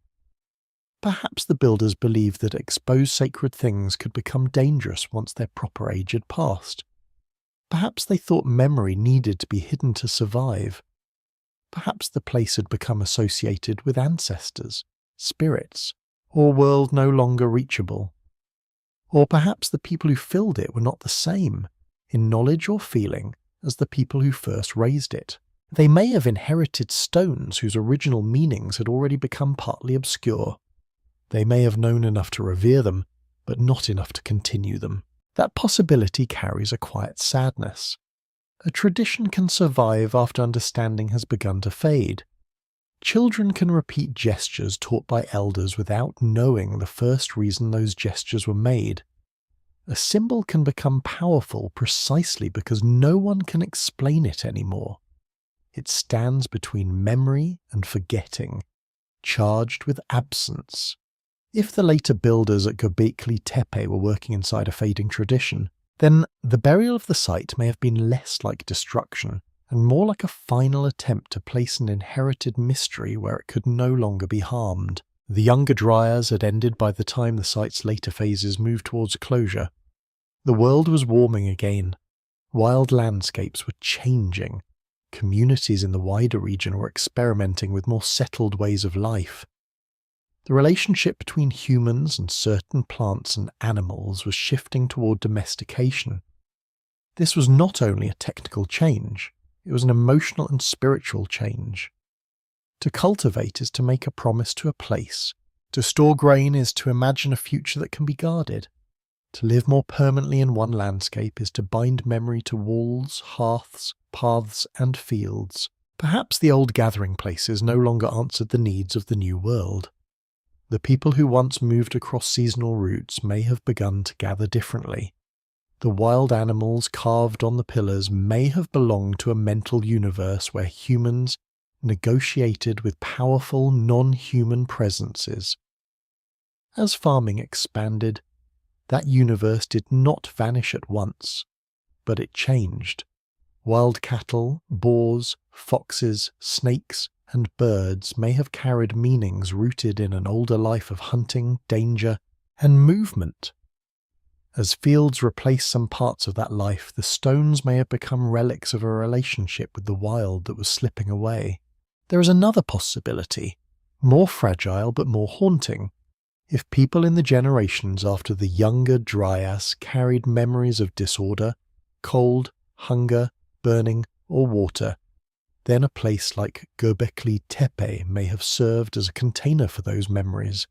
Perhaps the builders believed that exposed sacred things could become dangerous once their proper age had passed. Perhaps they thought memory needed to be hidden to survive. Perhaps the place had become associated with ancestors, spirits, or a world no longer reachable. Or perhaps the people who filled it were not the same, in knowledge or feeling, as the people who first raised it. They may have inherited stones whose original meanings had already become partly obscure. They may have known enough to revere them, but not enough to continue them. That possibility carries a quiet sadness. A tradition can survive after understanding has begun to fade. Children can repeat gestures taught by elders without knowing the first reason those gestures were made. A symbol can become powerful precisely because no one can explain it anymore. It stands between memory and forgetting, charged with absence. If the later builders at Göbekli Tepe were working inside a fading tradition, then the burial of the site may have been less like destruction and more like a final attempt to place an inherited mystery where it could no longer be harmed. The Younger Dryas had ended by the time the site's later phases moved towards closure. The world was warming again. Wild landscapes were changing. Communities in the wider region were experimenting with more settled ways of life. The relationship between humans and certain plants and animals was shifting toward domestication. This was not only a technical change, it was an emotional and spiritual change. To cultivate is to make a promise to a place. To store grain is to imagine a future that can be guarded. To live more permanently in one landscape is to bind memory to walls, hearths, paths, and fields. Perhaps the old gathering places no longer answered the needs of the new world. The people who once moved across seasonal routes may have begun to gather differently. The wild animals carved on the pillars may have belonged to a mental universe where humans negotiated with powerful non-human presences. As farming expanded, that universe did not vanish at once, but it changed. Wild cattle, boars, foxes, snakes, and birds may have carried meanings rooted in an older life of hunting, danger, and movement. As fields replaced some parts of that life, the stones may have become relics of a relationship with the wild that was slipping away. There is another possibility, more fragile but more haunting. If people in the generations after the Younger Dryas carried memories of disorder, cold, hunger, burning, or water, then a place like Göbekli Tepe may have served as a container for those memories.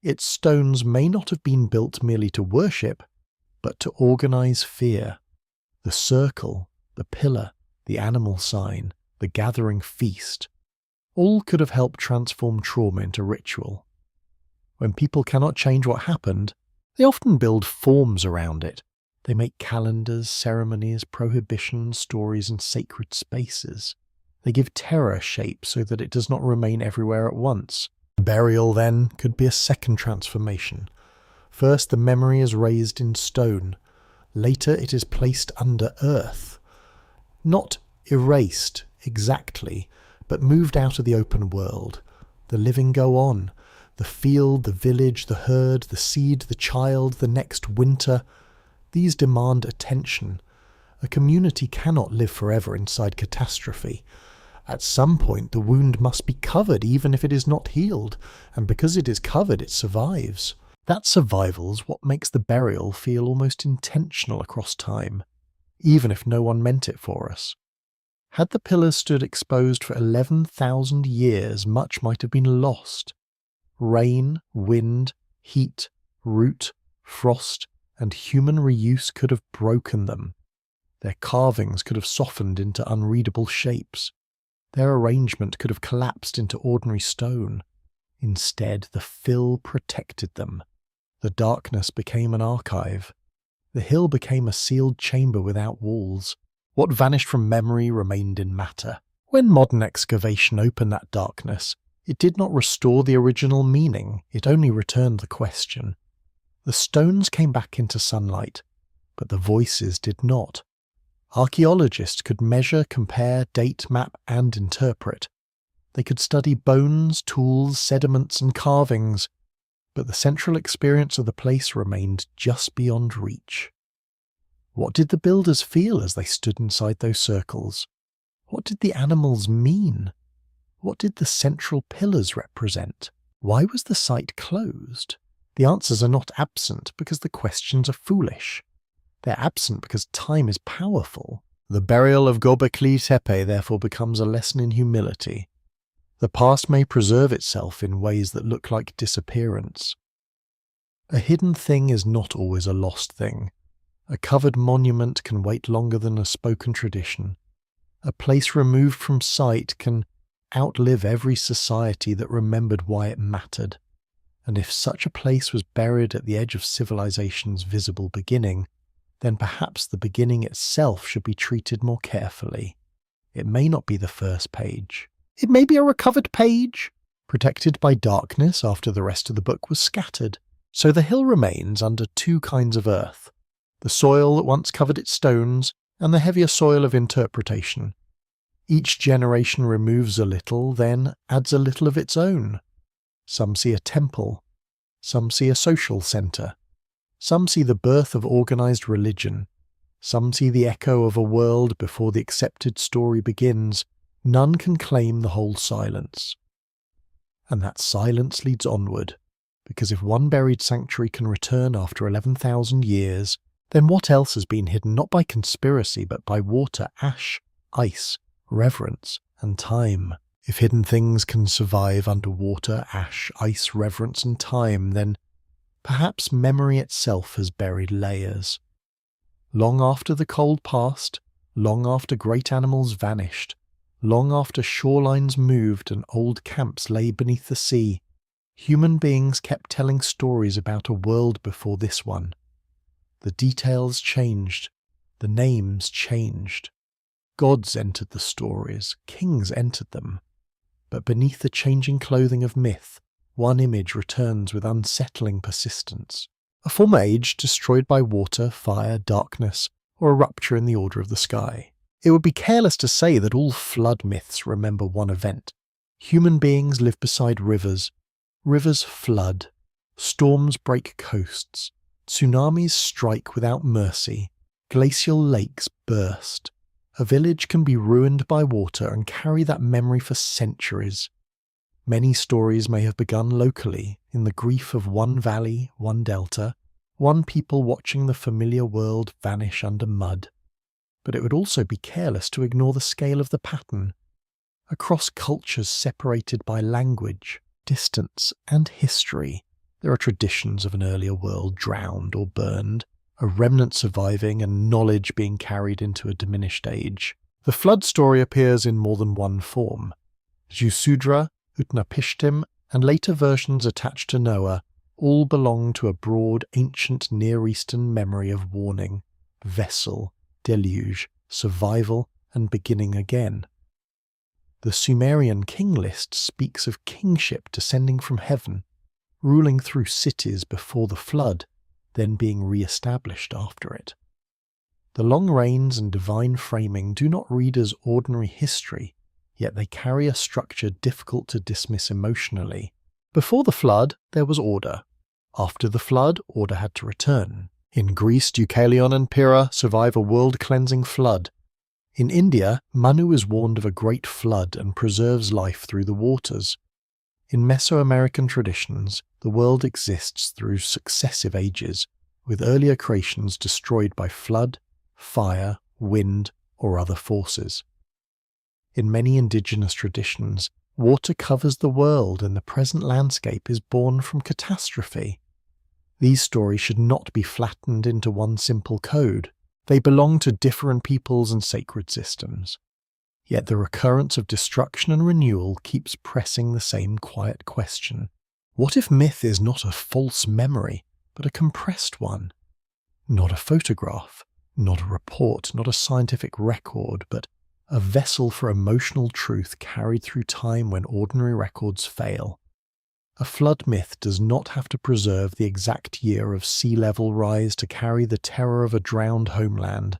Its stones may not have been built merely to worship, but to organize fear. The circle, the pillar, the animal sign, the gathering feast, all could have helped transform trauma into ritual. When people cannot change what happened, they often build forms around it. They make calendars, ceremonies, prohibitions, stories, and sacred spaces. They give terror shape so that it does not remain everywhere at once. Burial, then, could be a second transformation. First, the memory is raised in stone. Later, it is placed under earth. Not erased, exactly, but moved out of the open world. The living go on. The field, the village, the herd, the seed, the child, the next winter. These demand attention. A community cannot live forever inside catastrophe. At some point, the wound must be covered even if it is not healed, and because it is covered, it survives. That survival's what makes the burial feel almost intentional across time, even if no one meant it for us. Had the pillars stood exposed for 11,000 years, much might have been lost. Rain, wind, heat, root, frost, and human reuse could have broken them. Their carvings could have softened into unreadable shapes. Their arrangement could have collapsed into ordinary stone. Instead, the fill protected them. The darkness became an archive. The hill became a sealed chamber without walls. What vanished from memory remained in matter. When modern excavation opened that darkness, it did not restore the original meaning, it only returned the question. The stones came back into sunlight, but the voices did not. Archaeologists could measure, compare, date, map, and interpret. They could study bones, tools, sediments, and carvings, but the central experience of the place remained just beyond reach. What did the builders feel as they stood inside those circles? What did the animals mean? What did the central pillars represent? Why was the site closed? The answers are not absent because the questions are foolish. They're absent because time is powerful. The burial of Göbekli Tepe therefore becomes a lesson in humility. The past may preserve itself in ways that look like disappearance. A hidden thing is not always a lost thing. A covered monument can wait longer than a spoken tradition. A place removed from sight can outlive every society that remembered why it mattered. And if such a place was buried at the edge of civilization's visible beginning, then perhaps the beginning itself should be treated more carefully. It may not be the first page. It may be a recovered page, protected by darkness after the rest of the book was scattered. So the hill remains under two kinds of earth, the soil that once covered its stones and the heavier soil of interpretation. Each generation removes a little, then adds a little of its own. Some see a temple, some see a social centre. Some see the birth of organised religion. Some see the echo of a world before the accepted story begins. None can claim the whole silence. And that silence leads onward, because if one buried sanctuary can return after 11,000 years, then what else has been hidden not by conspiracy but by water, ash, ice, reverence, and time? If hidden things can survive under water, ash, ice, reverence, and time, then Perhaps memory itself has buried layers. Long after the cold past, long after great animals vanished, long after shorelines moved and old camps lay beneath the sea, human beings kept telling stories about a world before this one. The details changed, the names changed. Gods entered the stories, kings entered them. But beneath the changing clothing of myth, one image returns with unsettling persistence. A former age destroyed by water, fire, darkness, or a rupture in the order of the sky. It would be careless to say that all flood myths remember one event. Human beings live beside rivers. Rivers flood. Storms break coasts. Tsunamis strike without mercy. Glacial lakes burst. A village can be ruined by water and carry that memory for centuries. Many stories may have begun locally, in the grief of one valley, one delta, one people watching the familiar world vanish under mud. But it would also be careless to ignore the scale of the pattern. Across cultures separated by language, distance, and history, there are traditions of an earlier world drowned or burned, a remnant surviving and knowledge being carried into a diminished age. The flood story appears in more than one form. Jusudra, Utnapishtim, and later versions attached to Noah all belong to a broad ancient Near Eastern memory of warning, vessel, deluge, survival, and beginning again. The Sumerian king list speaks of kingship descending from heaven, ruling through cities before the flood, then being re-established after it. The long reigns and divine framing do not read as ordinary history, yet they carry a structure difficult to dismiss emotionally. Before the flood, there was order. After the flood, order had to return. In Greece, Deucalion and Pyrrha survive a world-cleansing flood. In India, Manu is warned of a great flood and preserves life through the waters. In Mesoamerican traditions, the world exists through successive ages, with earlier creations destroyed by flood, fire, wind, or other forces. In many indigenous traditions, water covers the world and the present landscape is born from catastrophe. These stories should not be flattened into one simple code. They belong to different peoples and sacred systems. Yet the recurrence of destruction and renewal keeps pressing the same quiet question. What if myth is not a false memory, but a compressed one? Not a photograph, not a report, not a scientific record, but a vessel for emotional truth carried through time when ordinary records fail. A flood myth does not have to preserve the exact year of sea level rise to carry the terror of a drowned homeland.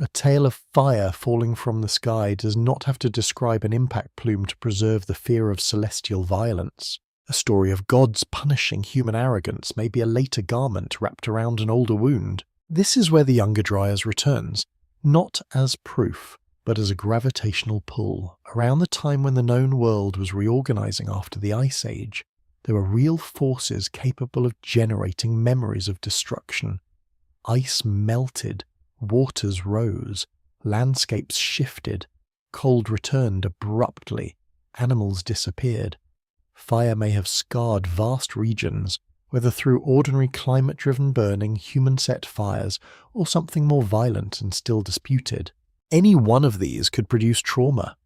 A tale of fire falling from the sky does not have to describe an impact plume to preserve the fear of celestial violence. A story of gods punishing human arrogance may be a later garment wrapped around an older wound. This is where the Younger Dryas returns, not as proof, but as a gravitational pull. Around the time when the known world was reorganizing after the Ice Age, there were real forces capable of generating memories of destruction. Ice melted, waters rose, landscapes shifted, cold returned abruptly, animals disappeared. Fire may have scarred vast regions, whether through ordinary climate-driven burning, human-set fires, or something more violent and still disputed. Any one of these could produce trauma.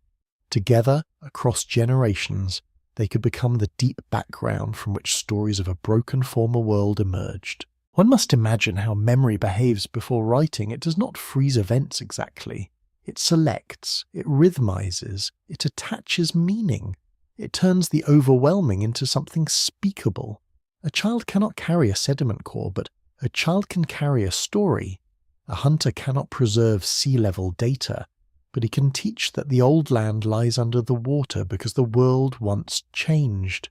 Together, across generations, they could become the deep background from which stories of a broken former world emerged. One must imagine how memory behaves before writing. It does not freeze events exactly. It selects, it rhythmizes, it attaches meaning. It turns the overwhelming into something speakable. A child cannot carry a sediment core, but a child can carry a story. A hunter cannot preserve sea-level data, but he can teach that the old land lies under the water because the world once changed.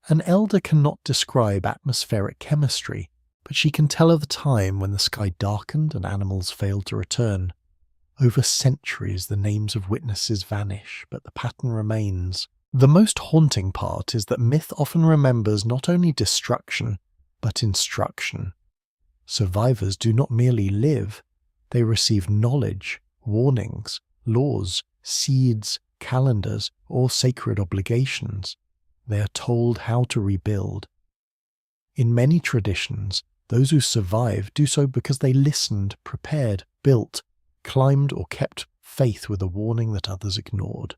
An elder cannot describe atmospheric chemistry, but she can tell of the time when the sky darkened and animals failed to return. Over centuries, the names of witnesses vanish, but the pattern remains. The most haunting part is that myth often remembers not only destruction, but instruction. Survivors do not merely live, they receive knowledge, warnings, laws, seeds, calendars, or sacred obligations. They are told how to rebuild. In many traditions, those who survive do so because they listened, prepared, built, climbed, or kept faith with a warning that others ignored.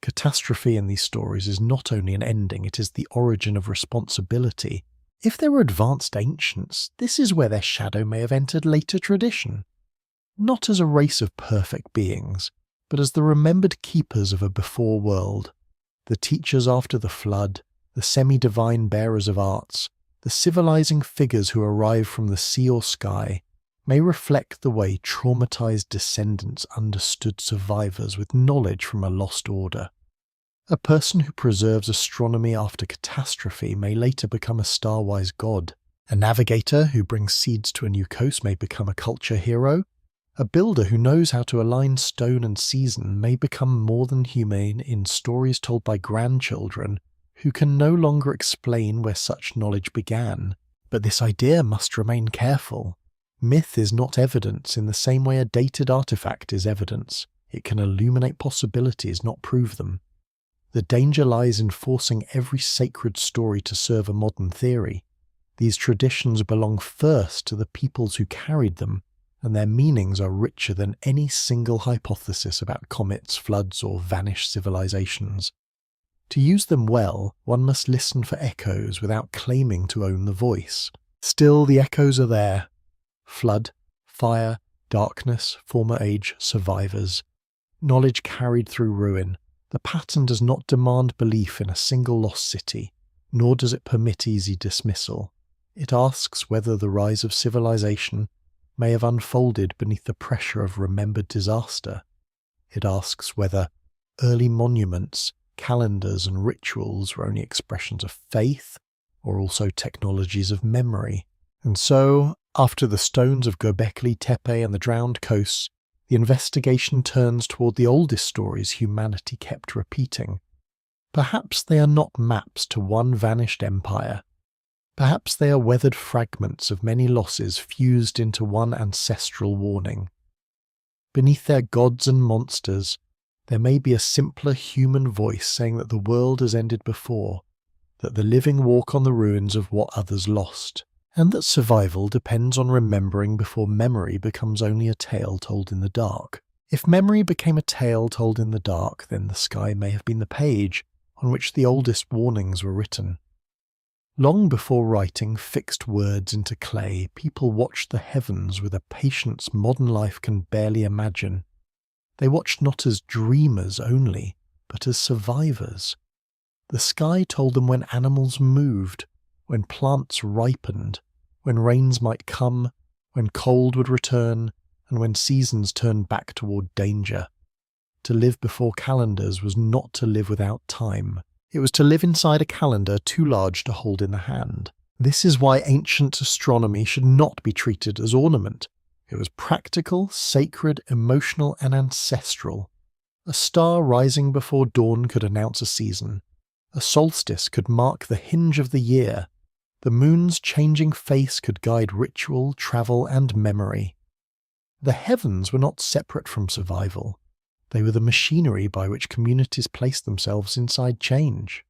Catastrophe in these stories is not only an ending, it is the origin of responsibility. If they were advanced ancients, this is where their shadow may have entered later tradition. Not as a race of perfect beings, but as the remembered keepers of a before world, the teachers after the flood, the semi-divine bearers of arts, the civilizing figures who arrive from the sea or sky, may reflect the way traumatized descendants understood survivors with knowledge from a lost order. A person who preserves astronomy after catastrophe may later become a star-wise god. A navigator who brings seeds to a new coast may become a culture hero. A builder who knows how to align stone and season may become more than humane in stories told by grandchildren who can no longer explain where such knowledge began. But this idea must remain careful. Myth is not evidence in the same way a dated artifact is evidence. It can illuminate possibilities, not prove them. The danger lies in forcing every sacred story to serve a modern theory. These traditions belong first to the peoples who carried them, and their meanings are richer than any single hypothesis about comets, floods, or vanished civilizations. To use them well, one must listen for echoes without claiming to own the voice. Still, the echoes are there. Flood, fire, darkness, former age, survivors. Knowledge carried through ruin. The pattern does not demand belief in a single lost city, nor does it permit easy dismissal. It asks whether the rise of civilization may have unfolded beneath the pressure of remembered disaster. It asks whether early monuments, calendars, and rituals were only expressions of faith, or also technologies of memory. And so, after the stones of Göbekli Tepe and the drowned coasts, the investigation turns toward the oldest stories humanity kept repeating. Perhaps they are not maps to one vanished empire. Perhaps they are weathered fragments of many losses fused into one ancestral warning. Beneath their gods and monsters, there may be a simpler human voice saying that the world has ended before, that the living walk on the ruins of what others lost, and that survival depends on remembering before memory becomes only a tale told in the dark. If memory became a tale told in the dark, then the sky may have been the page on which the oldest warnings were written. Long before writing fixed words into clay, people watched the heavens with a patience modern life can barely imagine. They watched not as dreamers only, but as survivors. The sky told them when animals moved, when plants ripened, when rains might come, when cold would return, and when seasons turned back toward danger. To live before calendars was not to live without time. It was to live inside a calendar too large to hold in the hand. This is why ancient astronomy should not be treated as ornament. It was practical, sacred, emotional, and ancestral. A star rising before dawn could announce a season. A solstice could mark the hinge of the year. The moon's changing face could guide ritual, travel, and memory. The heavens were not separate from survival. They were the machinery by which communities placed themselves inside change.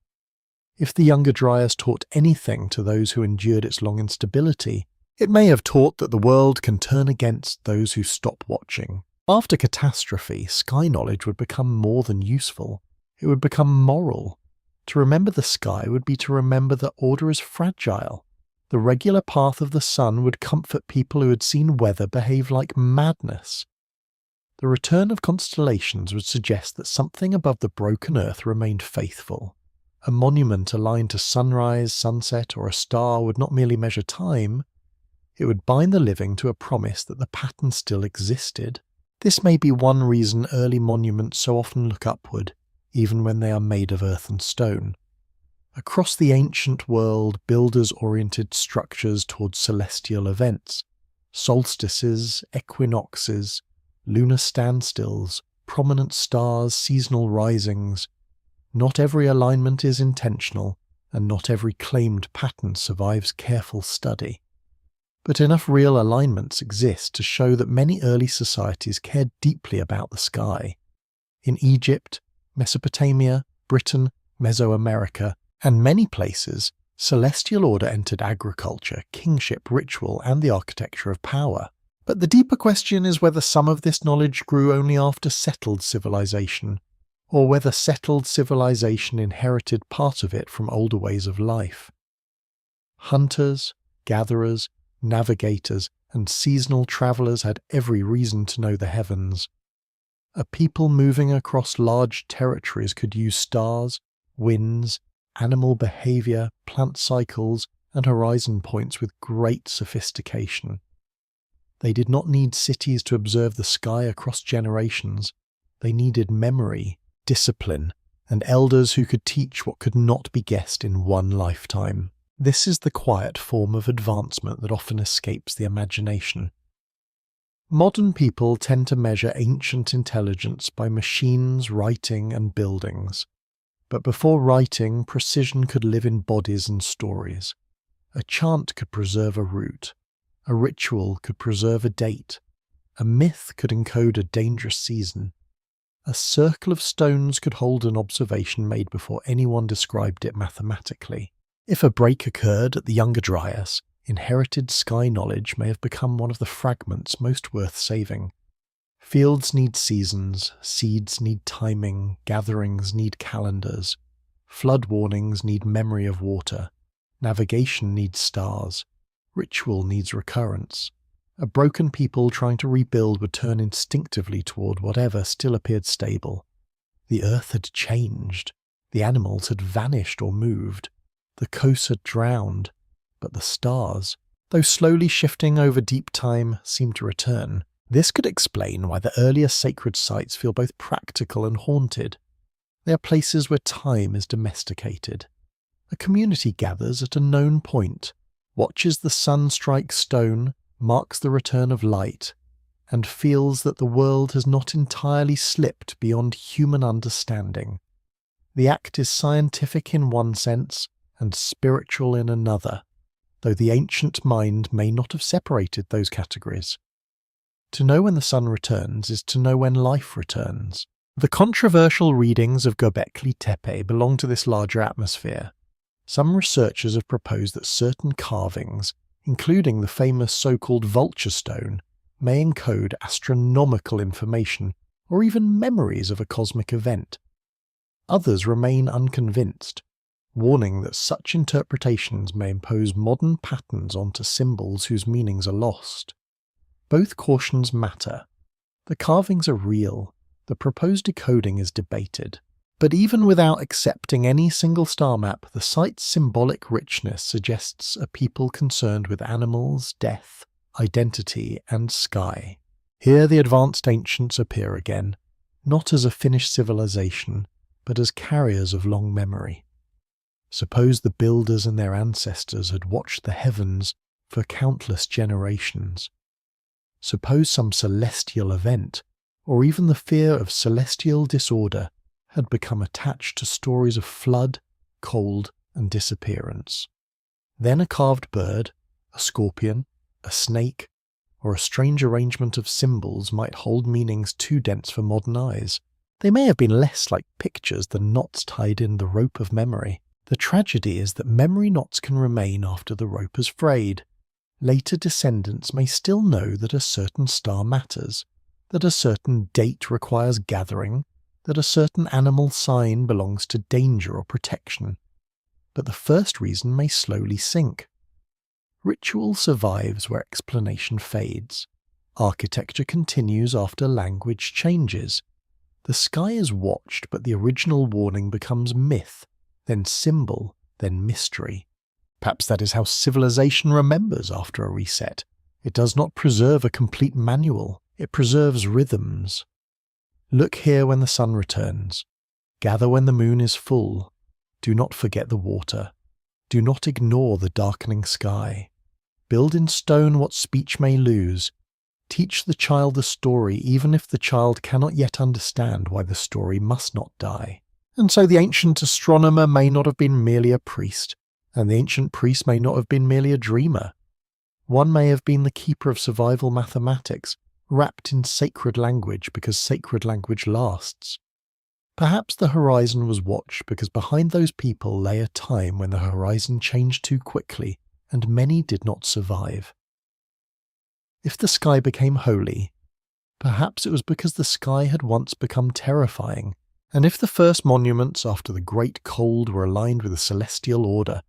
If the Younger Dryas taught anything to those who endured its long instability, it may have taught that the world can turn against those who stop watching. After catastrophe, sky knowledge would become more than useful. It would become moral. To remember the sky would be to remember that order is fragile. The regular path of the sun would comfort people who had seen weather behave like madness. The return of constellations would suggest that something above the broken earth remained faithful. A monument aligned to sunrise, sunset, or a star would not merely measure time, it would bind the living to a promise that the pattern still existed. This may be one reason early monuments so often look upward, even when they are made of earth and stone. Across the ancient world, builders oriented structures towards celestial events, solstices, equinoxes, lunar standstills, prominent stars, seasonal risings. Not every alignment is intentional, and not every claimed pattern survives careful study. But enough real alignments exist to show that many early societies cared deeply about the sky. In Egypt, Mesopotamia, Britain, Mesoamerica, and many places, Celestial order entered agriculture, kingship, ritual, and the architecture of power. But the deeper question is whether some of this knowledge grew only after settled civilization, or whether settled civilization inherited part of it from older ways of life. Hunters, gatherers, navigators, and seasonal travellers had every reason to know the heavens. A people moving across large territories could use stars, winds, animal behaviour, plant cycles, and horizon points with great sophistication. They did not need cities to observe the sky across generations. They needed memory, discipline, and elders who could teach what could not be guessed in one lifetime. This is the quiet form of advancement that often escapes the imagination. Modern people tend to measure ancient intelligence by machines, writing, and buildings. But before writing, precision could live in bodies and stories. A chant could preserve a route. A ritual could preserve a date. A myth could encode a dangerous season. A circle of stones could hold an observation made before anyone described it mathematically. If a break occurred at the Younger Dryas, inherited sky knowledge may have become one of the fragments most worth saving. Fields need seasons, seeds need timing, gatherings need calendars, flood warnings need memory of water, navigation needs stars, ritual needs recurrence. A broken people trying to rebuild would turn instinctively toward whatever still appeared stable. The earth had changed, the animals had vanished or moved, the coast had drowned, but the stars, though slowly shifting over deep time, seemed to return. This could explain why the earlier sacred sites feel both practical and haunted. They are places where time is domesticated. A community gathers at a known point, watches the sun strike stone, marks the return of light, and feels that the world has not entirely slipped beyond human understanding. The act is scientific in one sense and spiritual in another, though the ancient mind may not have separated those categories. To know when the sun returns is to know when life returns. The controversial readings of Göbekli Tepe belong to this larger atmosphere. Some researchers have proposed that certain carvings, including the famous so-called vulture stone, may encode astronomical information or even memories of a cosmic event. Others remain unconvinced, warning that such interpretations may impose modern patterns onto symbols whose meanings are lost. Both cautions matter. The carvings are real, the proposed decoding is debated. But even without accepting any single star map, the site's symbolic richness suggests a people concerned with animals, death, identity, and sky. Here the advanced ancients appear again, not as a finished civilization, but as carriers of long memory. Suppose the builders and their ancestors had watched the heavens for countless generations. Suppose some celestial event, or even the fear of celestial disorder, had become attached to stories of flood, cold, and disappearance. Then a carved bird, a scorpion, a snake, or a strange arrangement of symbols might hold meanings too dense for modern eyes. They may have been less like pictures than knots tied in the rope of memory. The tragedy is that memory knots can remain after the rope has frayed. Later descendants may still know that a certain star matters, that a certain date requires gathering, that a certain animal sign belongs to danger or protection. But the first reason may slowly sink. Ritual survives where explanation fades. Architecture continues after language changes. The sky is watched, but the original warning becomes myth, then symbol, then mystery. Perhaps that is how civilization remembers after a reset. It does not preserve a complete manual, it preserves rhythms. Look here when the sun returns. Gather when the moon is full. Do not forget the water. Do not ignore the darkening sky. Build in stone what speech may lose. Teach the child the story even if the child cannot yet understand why the story must not die. And so the ancient astronomer may not have been merely a priest, and the ancient priest may not have been merely a dreamer. One may have been the keeper of survival mathematics, wrapped in sacred language because sacred language lasts. Perhaps the horizon was watched because behind those people lay a time when the horizon changed too quickly and many did not survive. If the sky became holy, perhaps it was because the sky had once become terrifying, and if the first monuments after the Great Cold were aligned with the celestial order,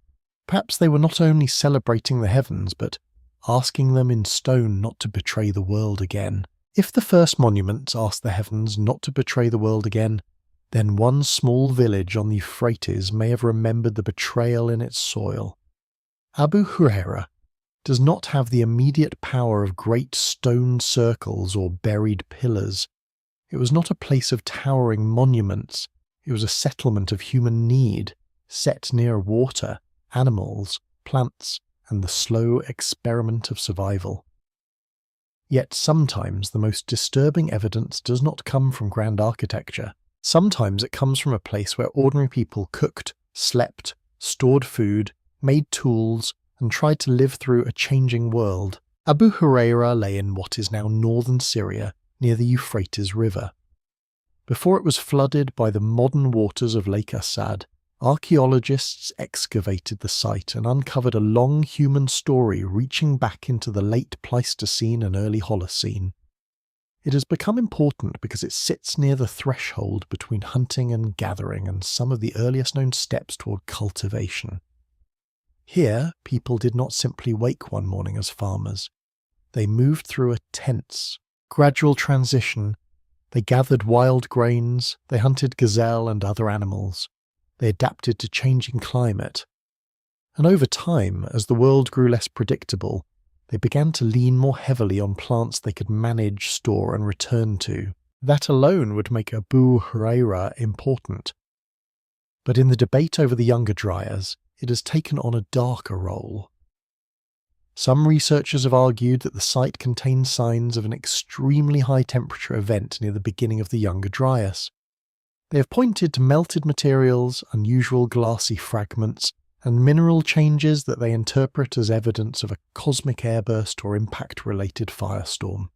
perhaps they were not only celebrating the heavens but asking them in stone not to betray the world again. If the first monuments asked the heavens not to betray the world again, then one small village on the Euphrates may have remembered the betrayal in its soil. Abu Hureyra does not have the immediate power of great stone circles or buried pillars. It was not a place of towering monuments. It was a settlement of human need, set near water, animals, plants, and the slow experiment of survival. Yet sometimes the most disturbing evidence does not come from grand architecture. Sometimes it comes from a place where ordinary people cooked, slept, stored food, made tools, and tried to live through a changing world. Abu Hureyra lay in what is now northern Syria, near the Euphrates River. Before it was flooded by the modern waters of Lake Assad, archaeologists excavated the site and uncovered a long human story reaching back into the late Pleistocene and early Holocene. It has become important because it sits near the threshold between hunting and gathering and some of the earliest known steps toward cultivation. Here, people did not simply wake one morning as farmers. They moved through a tense, gradual transition. They gathered wild grains, they hunted gazelle and other animals. They adapted to changing climate. And over time, as the world grew less predictable, they began to lean more heavily on plants they could manage, store, and return to. That alone would make Abu Hureyra important. But in the debate over the Younger Dryas, it has taken on a darker role. Some researchers have argued that the site contains signs of an extremely high-temperature event near the beginning of the Younger Dryas. They have pointed to melted materials, unusual glassy fragments, and mineral changes that they interpret as evidence of a cosmic airburst or impact-related firestorm.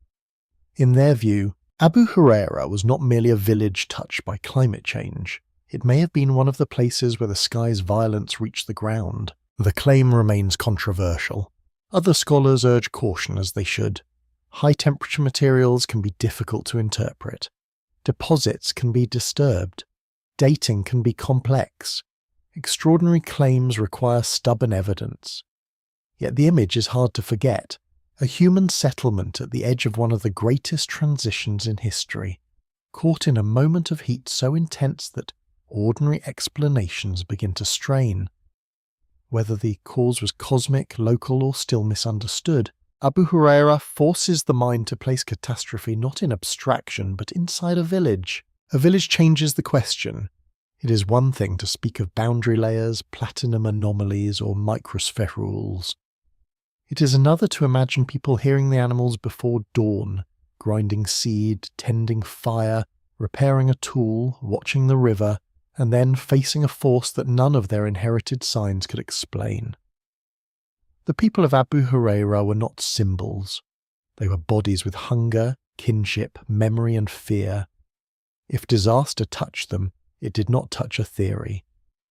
In their view, Abu Hureyra was not merely a village touched by climate change. It may have been one of the places where the sky's violence reached the ground. The claim remains controversial. Other scholars urge caution, as they should. High-temperature materials can be difficult to interpret. Deposits can be disturbed. Dating can be complex. Extraordinary claims require stubborn evidence. Yet the image is hard to forget. A human settlement at the edge of one of the greatest transitions in history, caught in a moment of heat so intense that ordinary explanations begin to strain. Whether the cause was cosmic, local, or still misunderstood, Abu Hureyra forces the mind to place catastrophe not in abstraction but inside a village. A village changes the question. It is one thing to speak of boundary layers, platinum anomalies, or microspherules. It is another to imagine people hearing the animals before dawn, grinding seed, tending fire, repairing a tool, watching the river, and then facing a force that none of their inherited signs could explain. The people of Abu Hureyra were not symbols. They were bodies with hunger, kinship, memory, and fear. If disaster touched them, it did not touch a theory.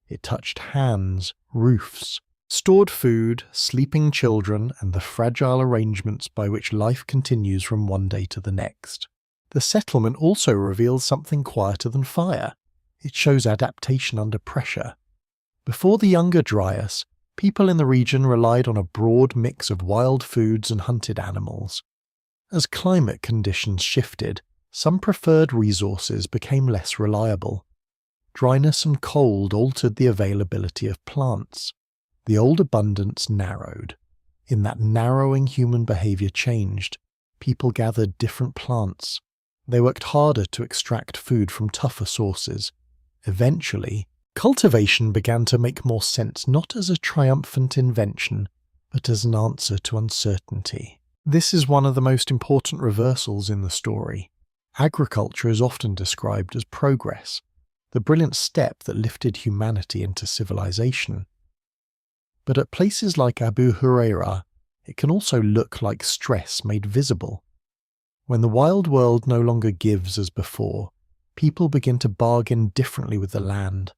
It touched hands, roofs, stored food, sleeping children, and the fragile arrangements by which life continues from one day to the next. The settlement also reveals something quieter than fire. It shows adaptation under pressure. Before the Younger Dryas, people in the region relied on a broad mix of wild foods and hunted animals. As climate conditions shifted, some preferred resources became less reliable. Dryness and cold altered the availability of plants. The old abundance narrowed. In that narrowing, human behaviour changed. People gathered different plants. They worked harder to extract food from tougher sources. Eventually, cultivation began to make more sense not as a triumphant invention, but as an answer to uncertainty. This is one of the most important reversals in the story. Agriculture is often described as progress, the brilliant step that lifted humanity into civilization. But at places like Abu Hureyra, it can also look like stress made visible. When the wild world no longer gives as before, people begin to bargain differently with the land.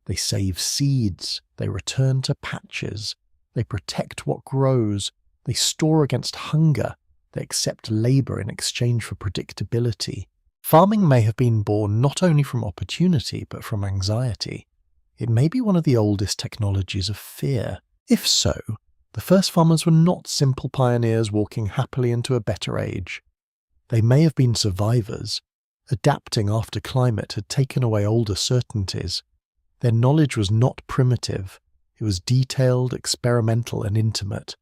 They save seeds, they return to patches, they protect what grows, they store against hunger, they accept labour in exchange for predictability. Farming may have been born not only from opportunity but from anxiety. It may be one of the oldest technologies of fear. If so, the first farmers were not simple pioneers walking happily into a better age. They may have been survivors, adapting after climate had taken away older certainties. Their knowledge was not primitive, it was detailed, experimental and intimate.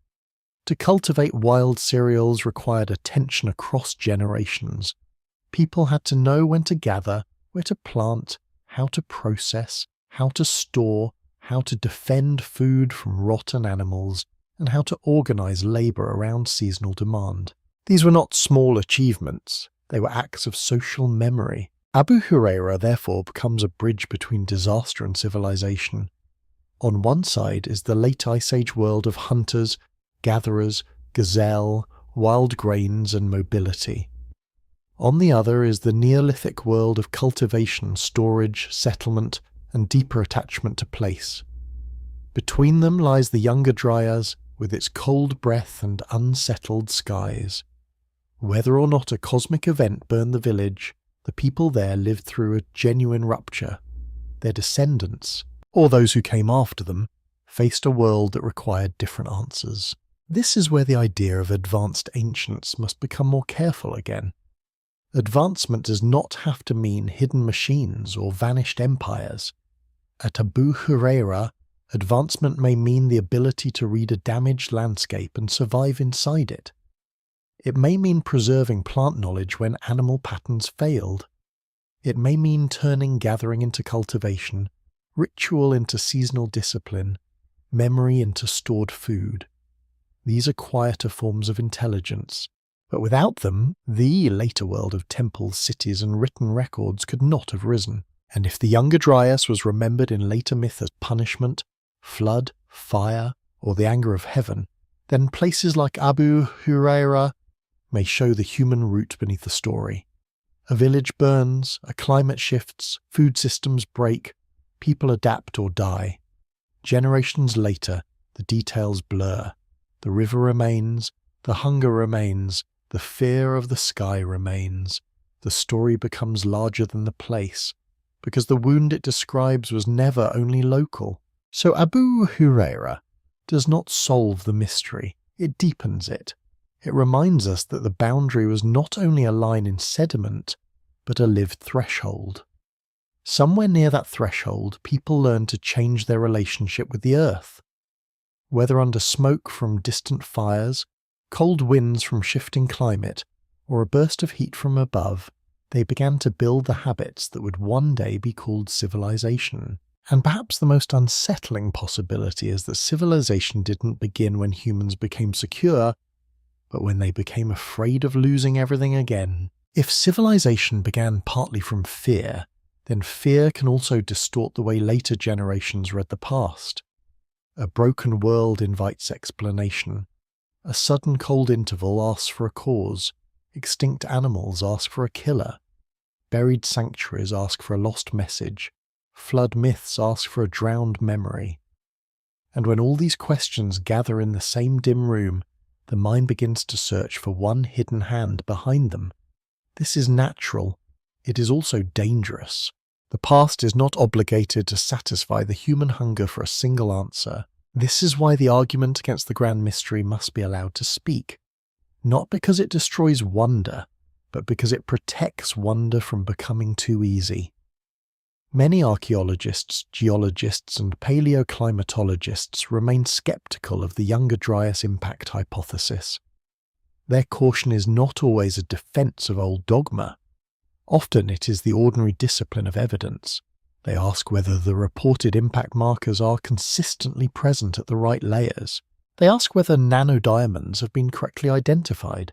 To cultivate wild cereals required attention across generations. People had to know when to gather, where to plant, how to process, how to store, how to defend food from rotten animals, and how to organize labour around seasonal demand. These were not small achievements, they were acts of social memory. Abu Hureyra therefore becomes a bridge between disaster and civilization. On one side is the late Ice Age world of hunters, gatherers, gazelle, wild grains and mobility. On the other is the Neolithic world of cultivation, storage, settlement, and deeper attachment to place. Between them lies the Younger Dryas, with its cold breath and unsettled skies. Whether or not a cosmic event burned the village, the people there lived through a genuine rupture. Their descendants, or those who came after them, faced a world that required different answers. This is where the idea of advanced ancients must become more careful again. Advancement does not have to mean hidden machines or vanished empires. At Abu Hureyra, advancement may mean the ability to read a damaged landscape and survive inside it. It may mean preserving plant knowledge when animal patterns failed. It may mean turning gathering into cultivation, ritual into seasonal discipline, memory into stored food. These are quieter forms of intelligence, but without them, the later world of temples, cities, and written records could not have risen. And if the Younger Dryas was remembered in later myth as punishment, flood, fire, or the anger of heaven, then places like Abu Hureyra may show the human root beneath the story. A village burns, a climate shifts, food systems break, people adapt or die. Generations later, the details blur. The river remains, the hunger remains, the fear of the sky remains. The story becomes larger than the place, because the wound it describes was never only local. So Abu Hureyra does not solve the mystery, it deepens it. It reminds us that the boundary was not only a line in sediment, but a lived threshold. Somewhere near that threshold, people learned to change their relationship with the earth. Whether under smoke from distant fires, cold winds from shifting climate, or a burst of heat from above, they began to build the habits that would one day be called civilization. And perhaps the most unsettling possibility is that civilization didn't begin when humans became secure, but when they became afraid of losing everything again. If civilization began partly from fear, then fear can also distort the way later generations read the past. A broken world invites explanation. A sudden cold interval asks for a cause. Extinct animals ask for a killer. Buried sanctuaries ask for a lost message. Flood myths ask for a drowned memory. And when all these questions gather in the same dim room, the mind begins to search for one hidden hand behind them. This is natural. It is also dangerous. The past is not obligated to satisfy the human hunger for a single answer. This is why the argument against the grand mystery must be allowed to speak. Not because it destroys wonder, but because it protects wonder from becoming too easy. Many archaeologists, geologists, and paleoclimatologists remain skeptical of the Younger Dryas impact hypothesis. Their caution is not always a defense of old dogma. Often it is the ordinary discipline of evidence. They ask whether the reported impact markers are consistently present at the right layers. They ask whether nanodiamonds have been correctly identified.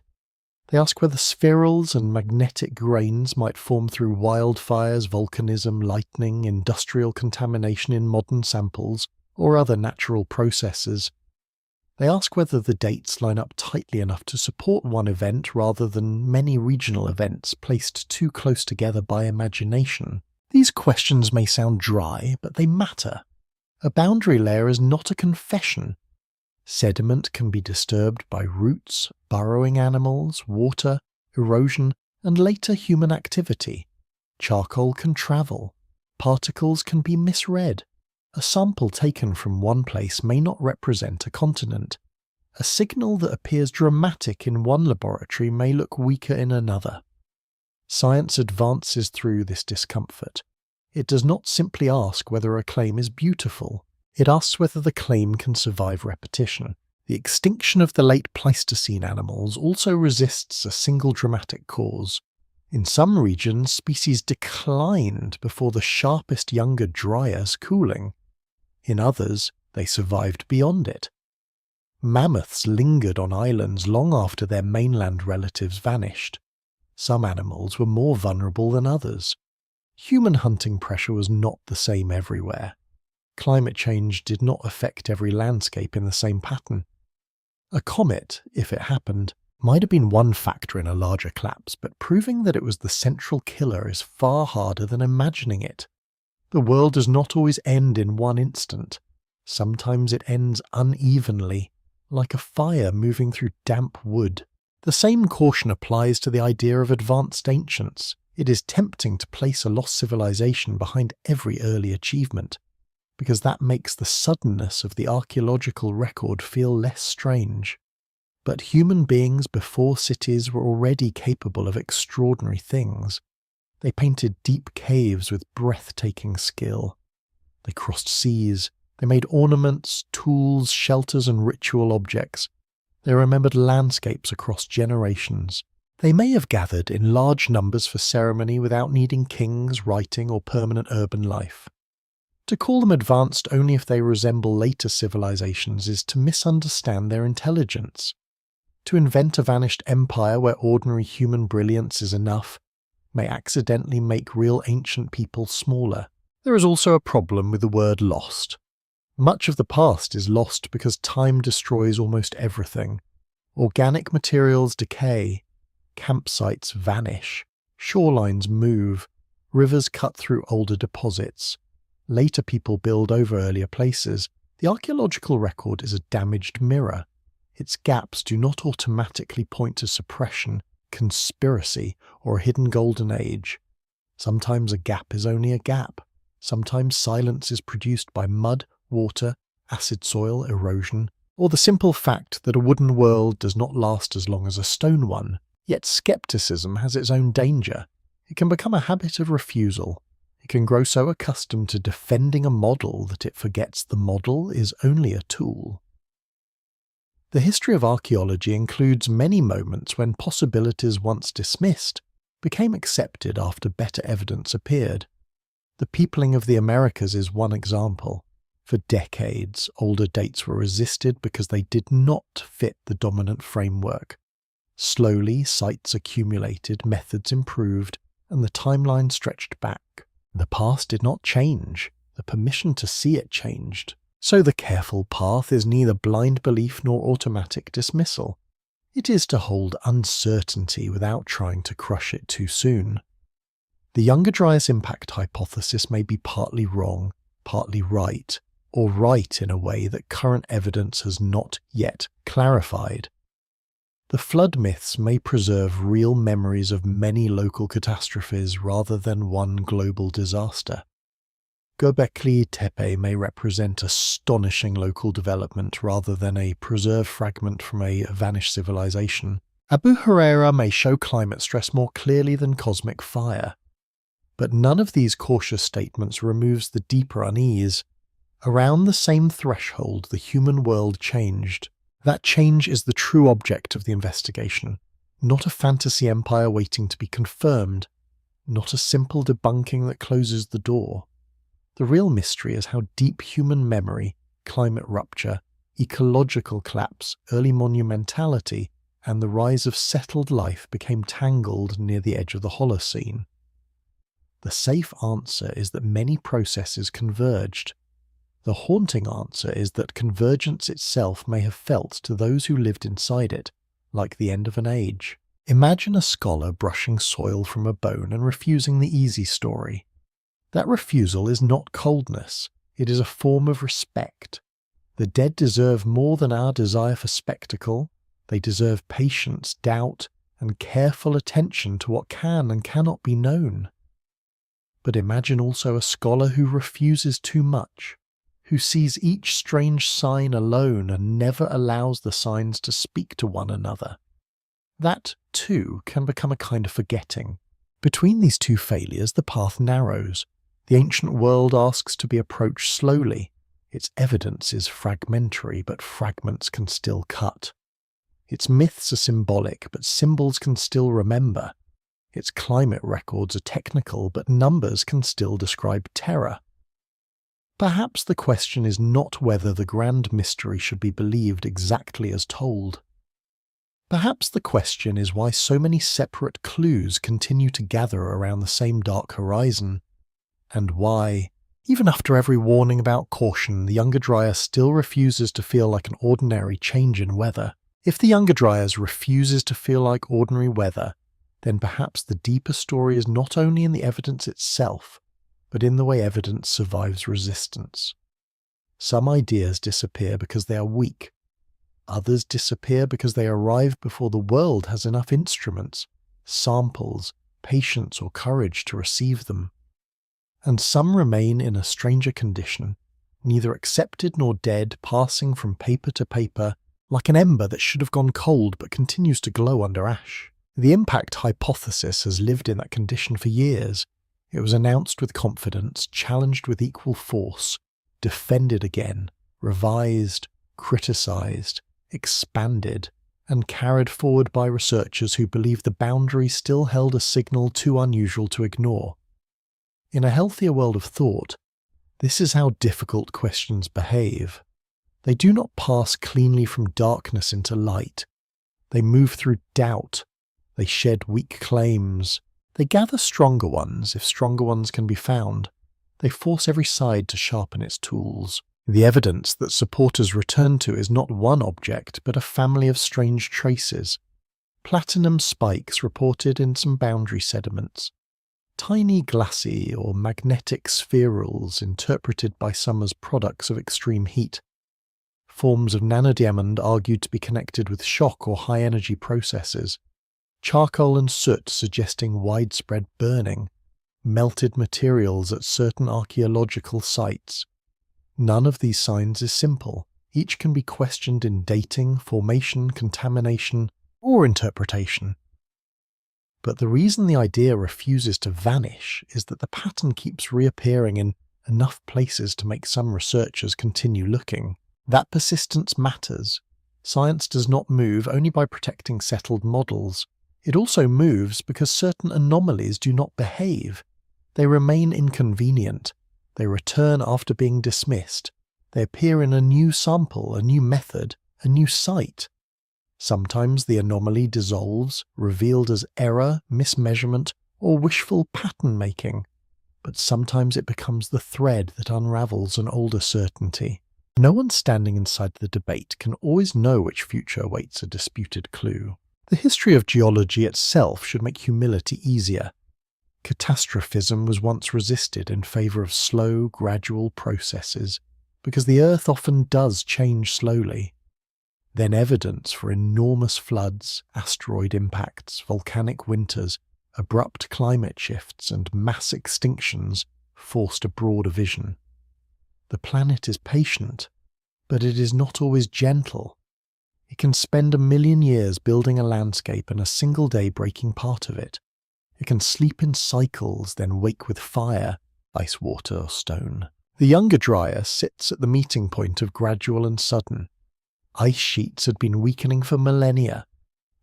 They ask whether spherules and magnetic grains might form through wildfires, volcanism, lightning, industrial contamination in modern samples, or other natural processes. They ask whether the dates line up tightly enough to support one event rather than many regional events placed too close together by imagination. These questions may sound dry, but they matter. A boundary layer is not a confession. Sediment can be disturbed by roots, burrowing animals, water, erosion, and later human activity. Charcoal can travel. Particles can be misread. A sample taken from one place may not represent a continent. A signal that appears dramatic in one laboratory may look weaker in another. Science advances through this discomfort. It does not simply ask whether a claim is beautiful. It asks whether the claim can survive repetition. The extinction of the late Pleistocene animals also resists a single dramatic cause. In some regions, species declined before the sharpest Younger Dryas cooling. In others, they survived beyond it. Mammoths lingered on islands long after their mainland relatives vanished. Some animals were more vulnerable than others. Human hunting pressure was not the same everywhere. Climate change did not affect every landscape in the same pattern. A comet, if it happened, might have been one factor in a larger collapse, but proving that it was the central killer is far harder than imagining it. The world does not always end in one instant. Sometimes it ends unevenly, like a fire moving through damp wood. The same caution applies to the idea of advanced ancients. It is tempting to place a lost civilization behind every early achievement, because that makes the suddenness of the archaeological record feel less strange. But human beings before cities were already capable of extraordinary things. They painted deep caves with breathtaking skill. They crossed seas. They made ornaments, tools, shelters, and ritual objects. They remembered landscapes across generations. They may have gathered in large numbers for ceremony without needing kings, writing, or permanent urban life. To call them advanced only if they resemble later civilizations is to misunderstand their intelligence. To invent a vanished empire where ordinary human brilliance is enough may accidentally make real ancient people smaller. There is also a problem with the word lost. Much of the past is lost because time destroys almost everything. Organic materials decay, campsites vanish, shorelines move, rivers cut through older deposits. Later people build over earlier places. The archaeological record is a damaged mirror. Its gaps do not automatically point to suppression, conspiracy, or a hidden golden age. Sometimes a gap is only a gap. Sometimes silence is produced by mud, water, acid soil, erosion, or the simple fact that a wooden world does not last as long as a stone one. Yet skepticism has its own danger. It can become a habit of refusal. It can grow so accustomed to defending a model that it forgets the model is only a tool. The history of archaeology includes many moments when possibilities once dismissed became accepted after better evidence appeared. The peopling of the Americas is one example. For decades, older dates were resisted because they did not fit the dominant framework. Slowly, sites accumulated, methods improved, and the timeline stretched back. The past did not change. The permission to see it changed. So the careful path is neither blind belief nor automatic dismissal. It is to hold uncertainty without trying to crush it too soon. The Younger Dryas impact hypothesis may be partly wrong, partly right, or right in a way that current evidence has not yet clarified. The flood myths may preserve real memories of many local catastrophes rather than one global disaster. Göbekli Tepe may represent astonishing local development rather than a preserved fragment from a vanished civilization. Abu Hureyra may show climate stress more clearly than cosmic fire. But none of these cautious statements removes the deeper unease. Around the same threshold, the human world changed. That change is the true object of the investigation, not a fantasy empire waiting to be confirmed, not a simple debunking that closes the door. The real mystery is how deep human memory, climate rupture, ecological collapse, early monumentality, and the rise of settled life became tangled near the edge of the Holocene. The safe answer is that many processes converged. The haunting answer is that convergence itself may have felt to those who lived inside it like the end of an age. Imagine a scholar brushing soil from a bone and refusing the easy story. That refusal is not coldness, it is a form of respect. The dead deserve more than our desire for spectacle. They deserve patience, doubt, and careful attention to what can and cannot be known. But imagine also a scholar who refuses too much, who sees each strange sign alone and never allows the signs to speak to one another. That, too, can become a kind of forgetting. Between these two failures, the path narrows. The ancient world asks to be approached slowly. Its evidence is fragmentary, but fragments can still cut. Its myths are symbolic, but symbols can still remember. Its climate records are technical, but numbers can still describe terror. Perhaps the question is not whether the grand mystery should be believed exactly as told. Perhaps the question is why so many separate clues continue to gather around the same dark horizon, and why, even after every warning about caution, the Younger Dryas still refuses to feel like an ordinary change in weather. If the Younger Dryas refuses to feel like ordinary weather, then perhaps the deeper story is not only in the evidence itself, but in the way evidence survives resistance. Some ideas disappear because they are weak. Others disappear because they arrive before the world has enough instruments, samples, patience or courage to receive them. And some remain in a stranger condition, neither accepted nor dead, passing from paper to paper, like an ember that should have gone cold but continues to glow under ash. The impact hypothesis has lived in that condition for years. It was announced with confidence, challenged with equal force, defended again, revised, criticized, expanded, and carried forward by researchers who believed the boundary still held a signal too unusual to ignore. In a healthier world of thought, this is how difficult questions behave. They do not pass cleanly from darkness into light. They move through doubt. They shed weak claims. They gather stronger ones, if stronger ones can be found. They force every side to sharpen its tools. The evidence that supporters return to is not one object, but a family of strange traces. Platinum spikes reported in some boundary sediments. Tiny glassy or magnetic spherules interpreted by some as products of extreme heat. Forms of nanodiamond argued to be connected with shock or high-energy processes. Charcoal and soot suggesting widespread burning. Melted materials at certain archaeological sites. None of these signs is simple. Each can be questioned in dating, formation, contamination, or interpretation. But the reason the idea refuses to vanish is that the pattern keeps reappearing in enough places to make some researchers continue looking. That persistence matters. Science does not move only by protecting settled models. It also moves because certain anomalies do not behave. They remain inconvenient. They return after being dismissed. They appear in a new sample, a new method, a new site. Sometimes the anomaly dissolves, revealed as error, mismeasurement, or wishful pattern making. But sometimes it becomes the thread that unravels an older certainty. No one standing inside the debate can always know which future awaits a disputed clue. The history of geology itself should make humility easier. Catastrophism was once resisted in favour of slow, gradual processes, because the Earth often does change slowly. Then evidence for enormous floods, asteroid impacts, volcanic winters, abrupt climate shifts, and mass extinctions forced a broader vision. The planet is patient, but it is not always gentle. It can spend 1,000,000 years building a landscape and a single day breaking part of it. It can sleep in cycles, then wake with fire, ice, water, or stone. The Younger Dryas sits at the meeting point of gradual and sudden. Ice sheets had been weakening for millennia,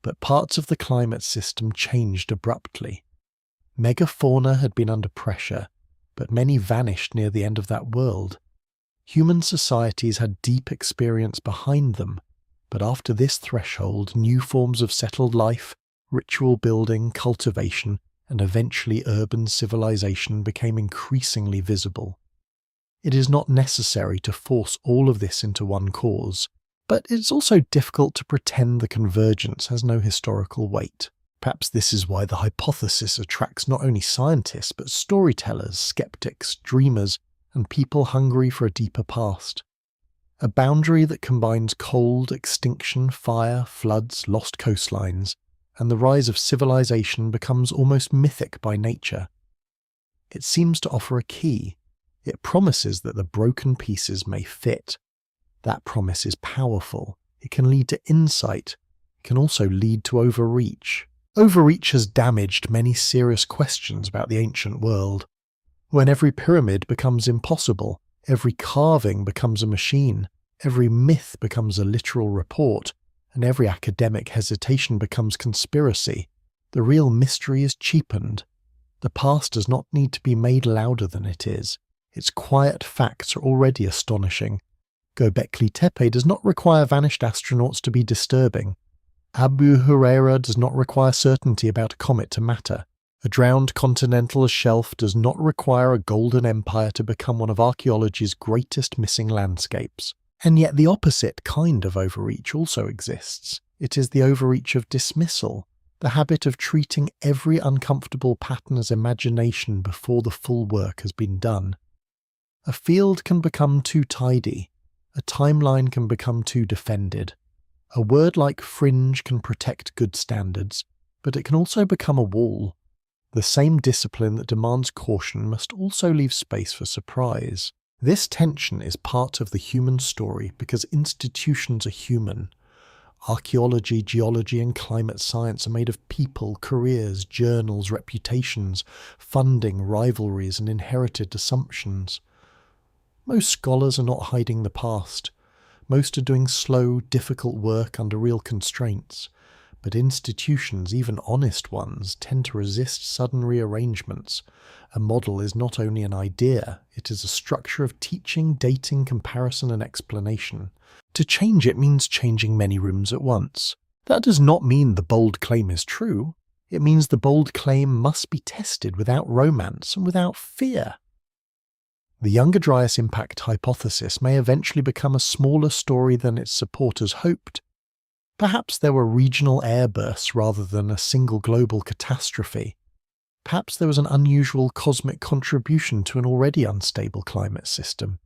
but parts of the climate system changed abruptly. Megafauna had been under pressure, but many vanished near the end of that world. Human societies had deep experience behind them, but after this threshold, new forms of settled life, ritual building, cultivation, and eventually urban civilization became increasingly visible. It is not necessary to force all of this into one cause, but it's also difficult to pretend the convergence has no historical weight. Perhaps this is why the hypothesis attracts not only scientists, but storytellers, skeptics, dreamers, and people hungry for a deeper past. A boundary that combines cold, extinction, fire, floods, lost coastlines, and the rise of civilization becomes almost mythic by nature. It seems to offer a key. It promises that the broken pieces may fit. That promise is powerful. It can lead to insight. It can also lead to overreach. Overreach has damaged many serious questions about the ancient world. When every pyramid becomes impossible, every carving becomes a machine, every myth becomes a literal report, and every academic hesitation becomes conspiracy, the real mystery is cheapened. The past does not need to be made louder than it is. Its quiet facts are already astonishing. Göbekli Tepe does not require vanished astronauts to be disturbing. Abu Hureyra does not require certainty about a comet to matter. A drowned continental shelf does not require a golden empire to become one of archaeology's greatest missing landscapes. And yet the opposite kind of overreach also exists. It is the overreach of dismissal, the habit of treating every uncomfortable pattern as imagination before the full work has been done. A field can become too tidy. A timeline can become too defended. A word like fringe can protect good standards, but it can also become a wall. The same discipline that demands caution must also leave space for surprise. This tension is part of the human story because institutions are human. Archaeology, geology, and climate science are made of people, careers, journals, reputations, funding, rivalries, and inherited assumptions. Most scholars are not hiding the past. Most are doing slow, difficult work under real constraints, but institutions, even honest ones, tend to resist sudden rearrangements. A model is not only an idea, it is a structure of teaching, dating, comparison, and explanation. To change it means changing many rooms at once. That does not mean the bold claim is true. It means the bold claim must be tested without romance and without fear. The Younger Dryas impact hypothesis may eventually become a smaller story than its supporters hoped. Perhaps there were regional airbursts rather than a single global catastrophe. Perhaps there was an unusual cosmic contribution to an already unstable climate system.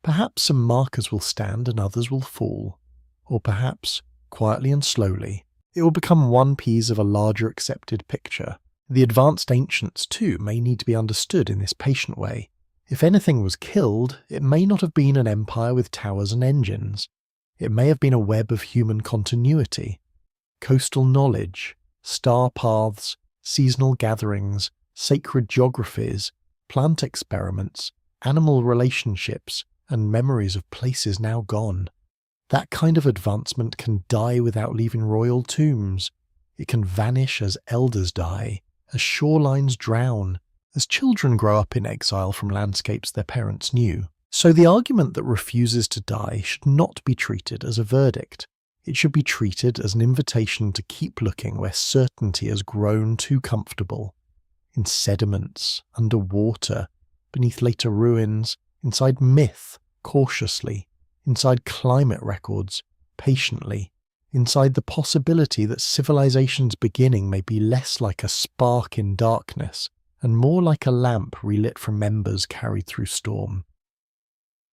Perhaps some markers will stand and others will fall. Or perhaps, quietly and slowly, it will become one piece of a larger accepted picture. The advanced ancients, too, may need to be understood in this patient way. If anything was killed, it may not have been an empire with towers and engines. It may have been a web of human continuity, coastal knowledge, star paths, seasonal gatherings, sacred geographies, plant experiments, animal relationships, and memories of places now gone. That kind of advancement can die without leaving royal tombs. It can vanish as elders die, as shorelines drown, as children grow up in exile from landscapes their parents knew. So the argument that refuses to die should not be treated as a verdict. It should be treated as an invitation to keep looking where certainty has grown too comfortable. In sediments, underwater, beneath later ruins, inside myth, cautiously, inside climate records, patiently, inside the possibility that civilization's beginning may be less like a spark in darkness and more like a lamp relit from embers carried through storm.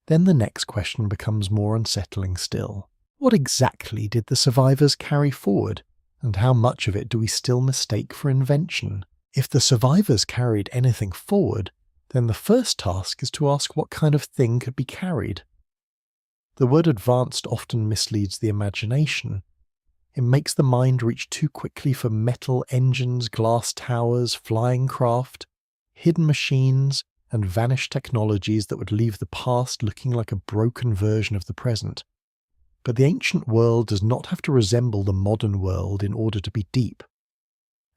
Then the next question becomes more unsettling still. What exactly did the survivors carry forward, and how much of it do we still mistake for invention? If the survivors carried anything forward, then the first task is to ask what kind of thing could be carried. The word advanced often misleads the imagination. It makes the mind reach too quickly for metal engines, glass towers, flying craft, hidden machines, and vanished technologies that would leave the past looking like a broken version of the present. But the ancient world does not have to resemble the modern world in order to be deep.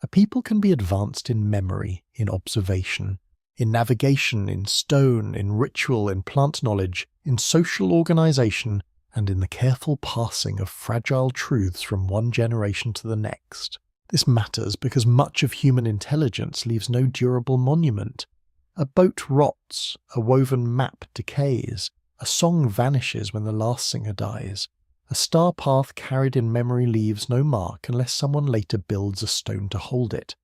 A people can be advanced in memory, in observation, in navigation, in stone, in ritual, in plant knowledge, in social organization, and in the careful passing of fragile truths from one generation to the next. This matters because much of human intelligence leaves no durable monument. A boat rots, a woven map decays, a song vanishes when the last singer dies. A star path carried in memory leaves no mark unless someone later builds a stone to hold it.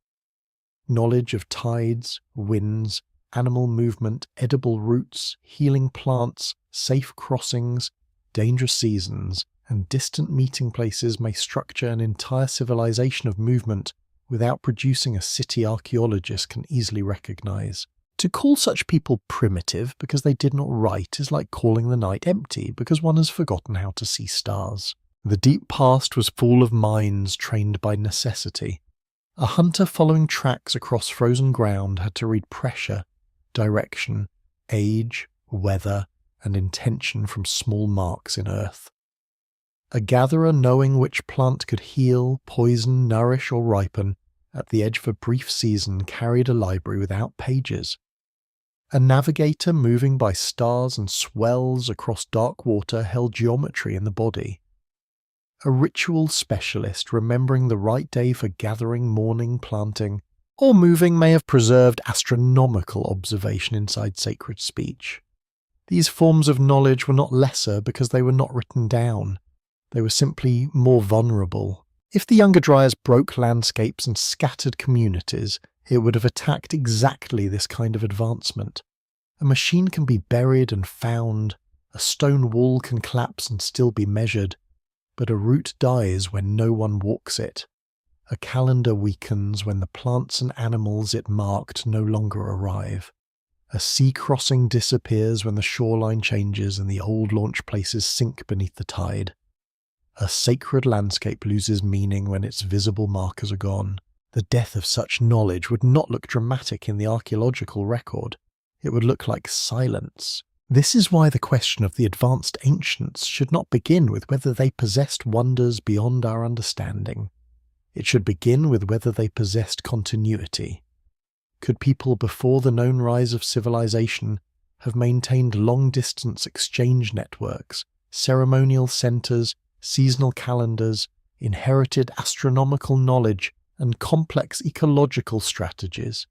Knowledge of tides, winds, animal movement, edible roots, healing plants, safe crossings, dangerous seasons, and distant meeting places may structure an entire civilization of movement without producing a city archaeologists can easily recognize. To call such people primitive because they did not write is like calling the night empty because one has forgotten how to see stars. The deep past was full of minds trained by necessity. A hunter following tracks across frozen ground had to read pressure, direction, age, weather, and intention from small marks in earth. A gatherer knowing which plant could heal, poison, nourish, or ripen at the edge of a brief season carried a library without pages. A navigator moving by stars and swells across dark water held geometry in the body. A ritual specialist remembering the right day for gathering, mourning, planting, or moving may have preserved astronomical observation inside sacred speech. These forms of knowledge were not lesser because they were not written down. They were simply more vulnerable. If the Younger Dryas broke landscapes and scattered communities, it would have attacked exactly this kind of advancement. A machine can be buried and found, a stone wall can collapse and still be measured, but a route dies when no one walks it. A calendar weakens when the plants and animals it marked no longer arrive. A sea crossing disappears when the shoreline changes and the old launch places sink beneath the tide. A sacred landscape loses meaning when its visible markers are gone. The death of such knowledge would not look dramatic in the archaeological record. It would look like silence. This is why the question of the advanced ancients should not begin with whether they possessed wonders beyond our understanding. It should begin with whether they possessed continuity. Could people before the known rise of civilization have maintained long-distance exchange networks, ceremonial centers, seasonal calendars, inherited astronomical knowledge, and complex ecological strategies?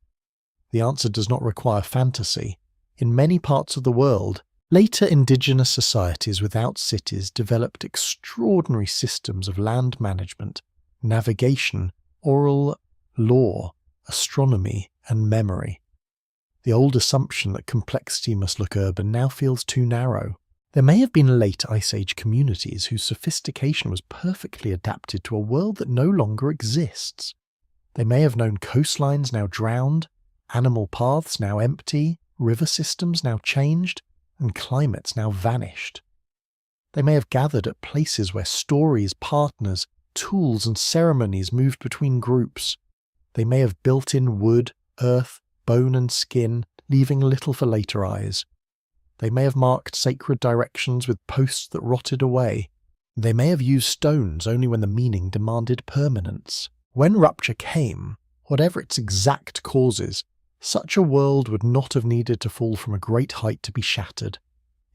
The answer does not require fantasy. In many parts of the world, later indigenous societies without cities developed extraordinary systems of land management, navigation, oral law, astronomy, and memory. The old assumption that complexity must look urban now feels too narrow. There may have been late Ice Age communities whose sophistication was perfectly adapted to a world that no longer exists. They may have known coastlines now drowned, animal paths now empty, river systems now changed, and climates now vanished. They may have gathered at places where stories, partners, tools, and ceremonies moved between groups. They may have built in wood, earth, bone, and skin, leaving little for later eyes. They may have marked sacred directions with posts that rotted away. They may have used stones only when the meaning demanded permanence. When rupture came, whatever its exact causes, such a world would not have needed to fall from a great height to be shattered.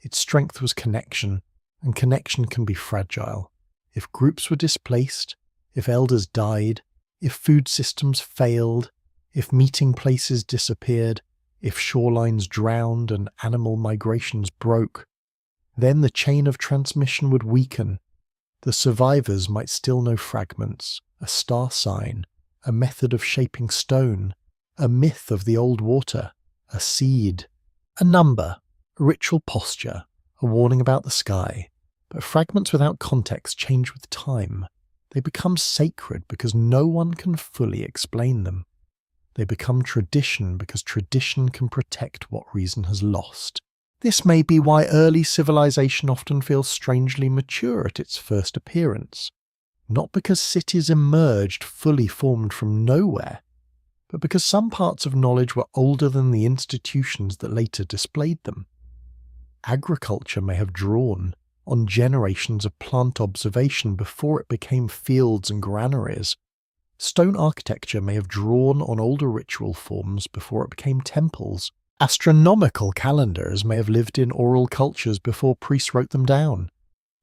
Its strength was connection, and connection can be fragile. If groups were displaced, if elders died, if food systems failed, if meeting places disappeared, if shorelines drowned and animal migrations broke, then the chain of transmission would weaken. The survivors might still know fragments, a star sign, a method of shaping stone, a myth of the old water, a seed, a number, a ritual posture, a warning about the sky. But fragments without context change with time. They become sacred because no one can fully explain them. They become tradition because tradition can protect what reason has lost. This may be why early civilization often feels strangely mature at its first appearance. Not because cities emerged fully formed from nowhere, but because some parts of knowledge were older than the institutions that later displayed them. Agriculture may have drawn on generations of plant observation before it became fields and granaries. Stone architecture may have drawn on older ritual forms before it became temples. Astronomical calendars may have lived in oral cultures before priests wrote them down.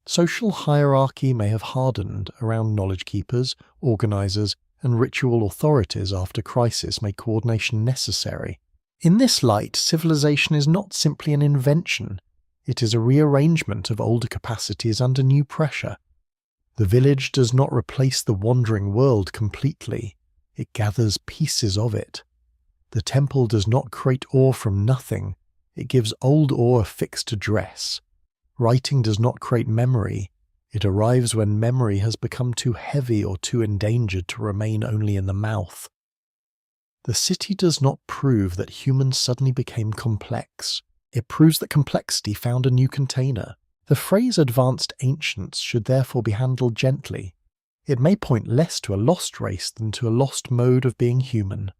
Social hierarchy may have hardened around knowledge keepers, organizers, and ritual authorities after crisis made coordination necessary. In this light, civilization is not simply an invention, it is a rearrangement of older capacities under new pressure. The village does not replace the wandering world completely, it gathers pieces of it. The temple does not create ore from nothing, it gives old ore a fixed address. Writing does not create memory, it arrives when memory has become too heavy or too endangered to remain only in the mouth. The city does not prove that humans suddenly became complex, it proves that complexity found a new container. The phrase advanced ancients should therefore be handled gently. It may point less to a lost race than to a lost mode of being human.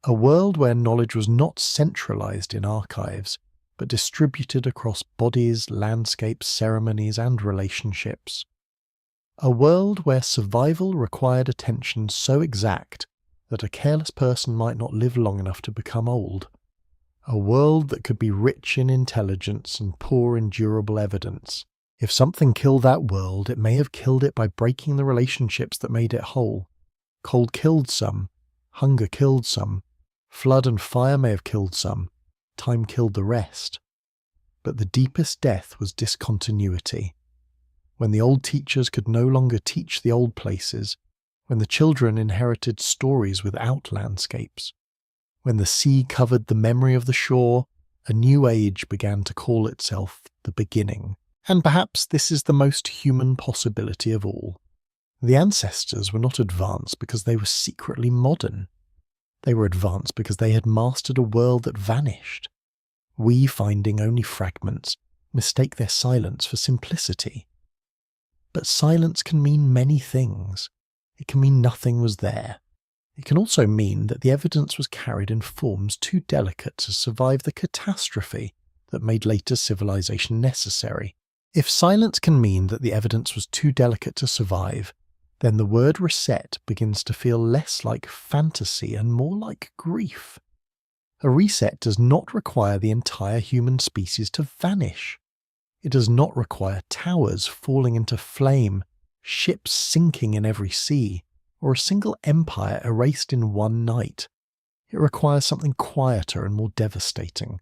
A world where knowledge was not centralized in archives, but distributed across bodies, landscapes, ceremonies, and relationships. A world where survival required attention so exact that a careless person might not live long enough to become old. A world that could be rich in intelligence and poor in durable evidence. If something killed that world, it may have killed it by breaking the relationships that made it whole. Cold killed some, hunger killed some, flood and fire may have killed some, time killed the rest. But the deepest death was discontinuity. When the old teachers could no longer teach the old places, when the children inherited stories without landscapes, when the sea covered the memory of the shore, a new age began to call itself the beginning. And perhaps this is the most human possibility of all. The ancestors were not advanced because they were secretly modern. They were advanced because they had mastered a world that vanished. We, finding only fragments, mistake their silence for simplicity. But silence can mean many things. It can mean nothing was there. It can also mean that the evidence was carried in forms too delicate to survive the catastrophe that made later civilization necessary. If silence can mean that the evidence was too delicate to survive, then the word reset begins to feel less like fantasy and more like grief. A reset does not require the entire human species to vanish. It does not require towers falling into flame, ships sinking in every sea, or a single empire erased in one night. It requires something quieter and more devastating.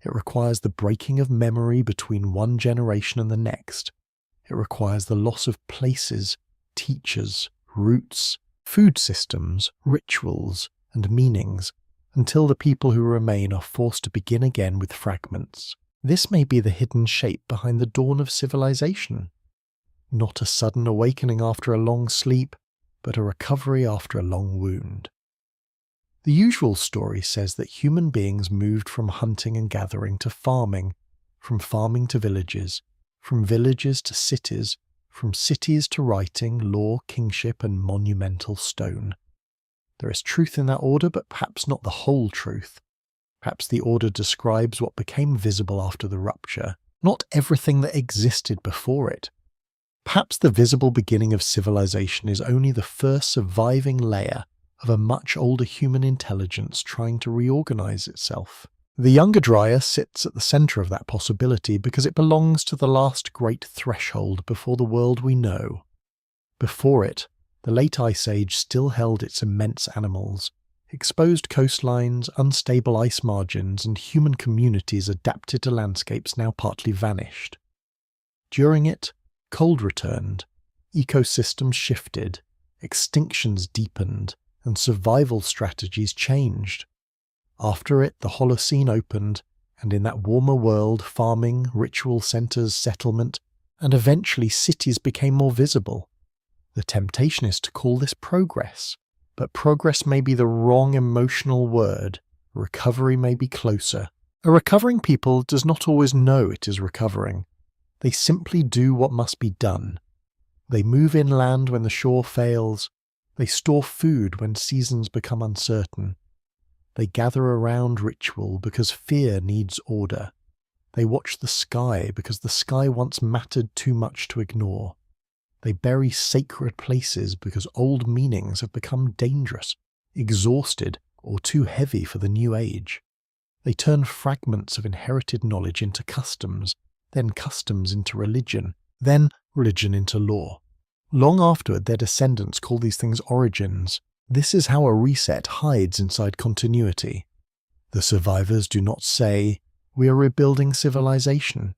It requires the breaking of memory between one generation and the next. It requires the loss of places, teachers, roots, food systems, rituals, and meanings, until the people who remain are forced to begin again with fragments. This may be the hidden shape behind the dawn of civilization. Not a sudden awakening after a long sleep, but a recovery after a long wound. The usual story says that human beings moved from hunting and gathering to farming, from farming to villages, from villages to cities, from cities to writing, law, kingship, and monumental stone. There is truth in that order, but perhaps not the whole truth. Perhaps the order describes what became visible after the rupture, not everything that existed before it. Perhaps the visible beginning of civilization is only the first surviving layer of a much older human intelligence trying to reorganize itself. The Younger Dryas sits at the center of that possibility because it belongs to the last great threshold before the world we know. Before it, the late Ice Age still held its immense animals, exposed coastlines, unstable ice margins, and human communities adapted to landscapes now partly vanished. During it, cold returned, ecosystems shifted, extinctions deepened, and survival strategies changed. After it, the Holocene opened, and in that warmer world, farming, ritual centers, settlement, and eventually cities became more visible. The temptation is to call this progress, but progress may be the wrong emotional word. Recovery may be closer. A recovering people does not always know it is recovering. They simply do what must be done. They move inland when the shore fails. They store food when seasons become uncertain. They gather around ritual because fear needs order. They watch the sky because the sky once mattered too much to ignore. They bury sacred places because old meanings have become dangerous, exhausted, or too heavy for the new age. They turn fragments of inherited knowledge into customs, then customs into religion, then religion into law. Long afterward, their descendants call these things origins. This is how a reset hides inside continuity. The survivors do not say, "We are rebuilding civilization."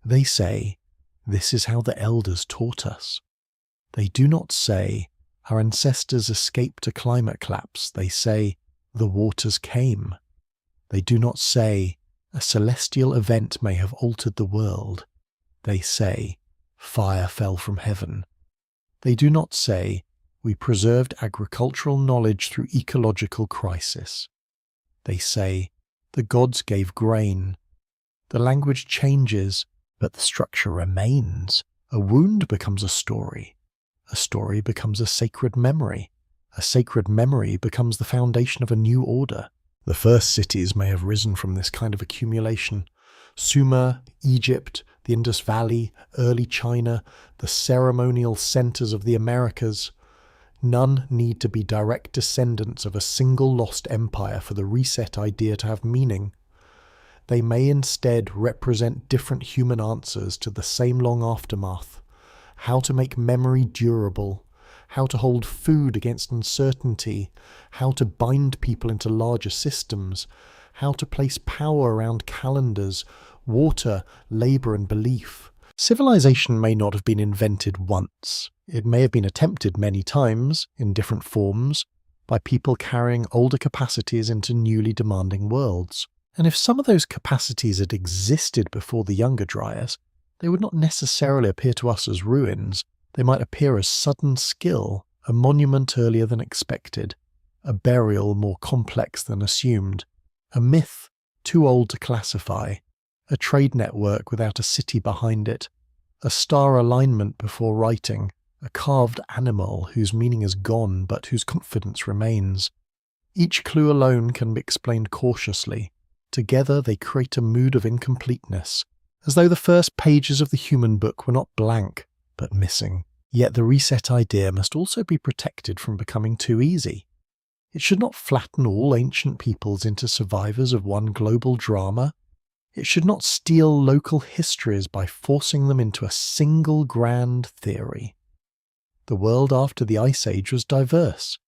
They say, "This is how the elders taught us." They do not say, "Our ancestors escaped a climate collapse." They say, "The waters came." They do not say, "A celestial event may have altered the world." They say, "Fire fell from heaven." They do not say, "We preserved agricultural knowledge through ecological crisis." They say, "The gods gave grain." The language changes, but the structure remains. A wound becomes a story. A story becomes a sacred memory. A sacred memory becomes the foundation of a new order. The first cities may have risen from this kind of accumulation. Sumer, Egypt, the Indus Valley, early China, the ceremonial centers of the Americas. None need to be direct descendants of a single lost empire for the reset idea to have meaning. They may instead represent different human answers to the same long aftermath. How to make memory durable, how to hold food against uncertainty, how to bind people into larger systems, how to place power around calendars, water, labour and belief. Civilization may not have been invented once. It may have been attempted many times, in different forms, by people carrying older capacities into newly demanding worlds. And if some of those capacities had existed before the Younger Dryas, they would not necessarily appear to us as ruins. They might appear as sudden skill, a monument earlier than expected, a burial more complex than assumed, a myth too old to classify, a trade network without a city behind it, a star alignment before writing, a carved animal whose meaning is gone but whose confidence remains. Each clue alone can be explained cautiously. Together they create a mood of incompleteness, as though the first pages of the human book were not blank, but missing. Yet the reset idea must also be protected from becoming too easy. It should not flatten all ancient peoples into survivors of one global drama. It should not steal local histories by forcing them into a single grand theory. The world after the Ice Age was diverse.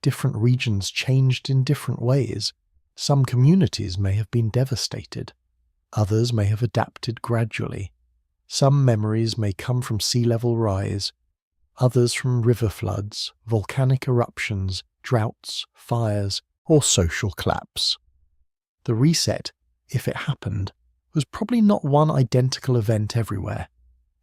Different regions changed in different ways. Some communities may have been devastated. Others may have adapted gradually. Some memories may come from sea level rise, others from river floods, volcanic eruptions, droughts, fires, or social collapse. The reset, if it happened, was probably not one identical event everywhere.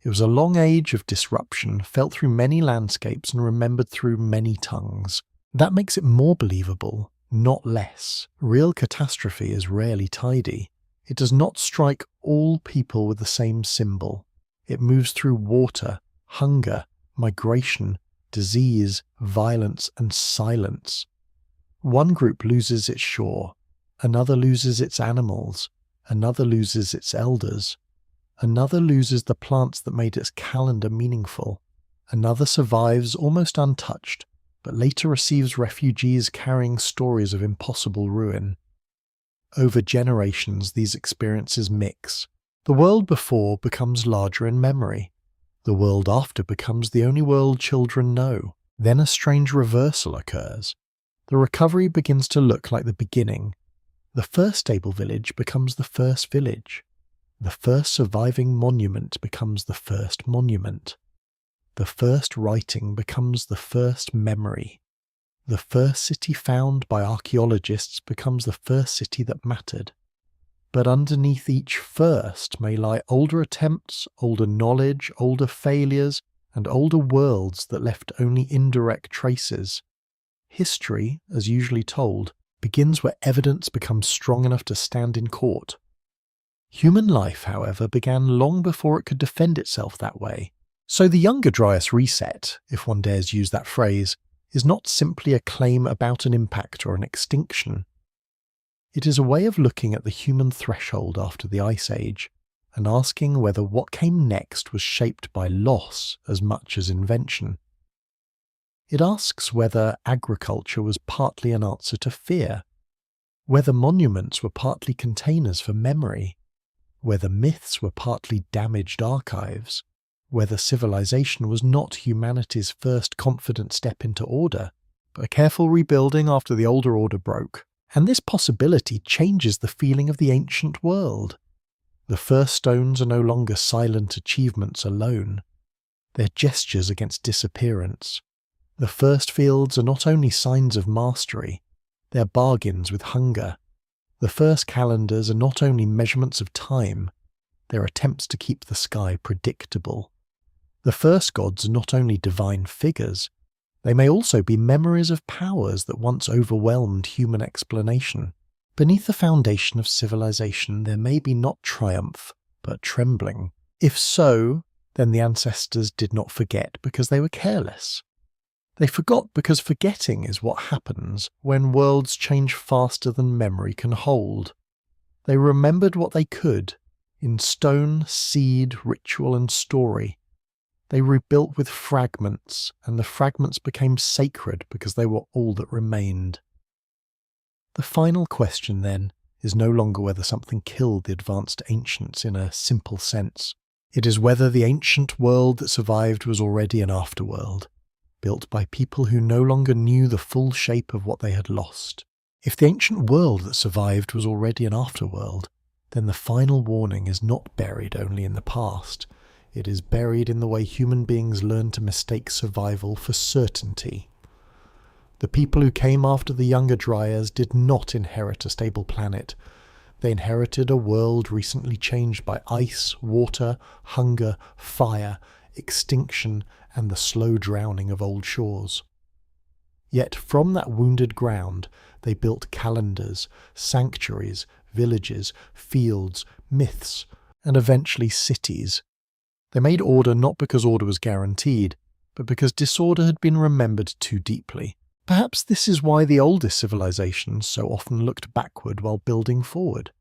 It was a long age of disruption felt through many landscapes and remembered through many tongues. That makes it more believable, not less. Real catastrophe is rarely tidy. It does not strike all people with the same symbol. It moves through water, hunger, migration, disease, violence, and silence. One group loses its shore, another loses its animals, another loses its elders, another loses the plants that made its calendar meaningful, another survives almost untouched, but later receives refugees carrying stories of impossible ruin. Over generations, these experiences mix. The world before becomes larger in memory. The world after becomes the only world children know. Then a strange reversal occurs. The recovery begins to look like the beginning. The first stable village becomes the first village. The first surviving monument becomes the first monument. The first writing becomes the first memory. The first city found by archaeologists becomes the first city that mattered. But underneath each first may lie older attempts, older knowledge, older failures, and older worlds that left only indirect traces. History, as usually told, begins where evidence becomes strong enough to stand in court. Human life, however, began long before it could defend itself that way. So the Younger Dryas reset, if one dares use that phrase, is not simply a claim about an impact or an extinction. It is a way of looking at the human threshold after the Ice Age and asking whether what came next was shaped by loss as much as invention. It asks whether agriculture was partly an answer to fear, whether monuments were partly containers for memory, whether myths were partly damaged archives, whether civilization was not humanity's first confident step into order, but a careful rebuilding after the older order broke, And this possibility changes the feeling of the ancient world. The first stones are no longer silent achievements alone. They're gestures against disappearance. The first fields are not only signs of mastery, they're bargains with hunger. The first calendars are not only measurements of time, they're attempts to keep the sky predictable. The first gods are not only divine figures, they may also be memories of powers that once overwhelmed human explanation. Beneath the foundation of civilization there may be not triumph, but trembling. If so, then the ancestors did not forget because they were careless. They forgot because forgetting is what happens when worlds change faster than memory can hold. They remembered what they could, in stone, seed, ritual and story. They rebuilt with fragments, and the fragments became sacred because they were all that remained. The final question, then, is no longer whether something killed the advanced ancients in a simple sense. It is whether the ancient world that survived was already an afterworld, built by people who no longer knew the full shape of what they had lost. If the ancient world that survived was already an afterworld, then the final warning is not buried only in the past. It is buried in the way human beings learn to mistake survival for certainty. The people who came after the Younger Dryas did not inherit a stable planet. They inherited a world recently changed by ice, water, hunger, fire, extinction, and the slow drowning of old shores. Yet from that wounded ground they built calendars, sanctuaries, villages, fields, myths, and eventually cities. They made order not because order was guaranteed, but because disorder had been remembered too deeply. Perhaps this is why the oldest civilizations so often looked backward while building forward.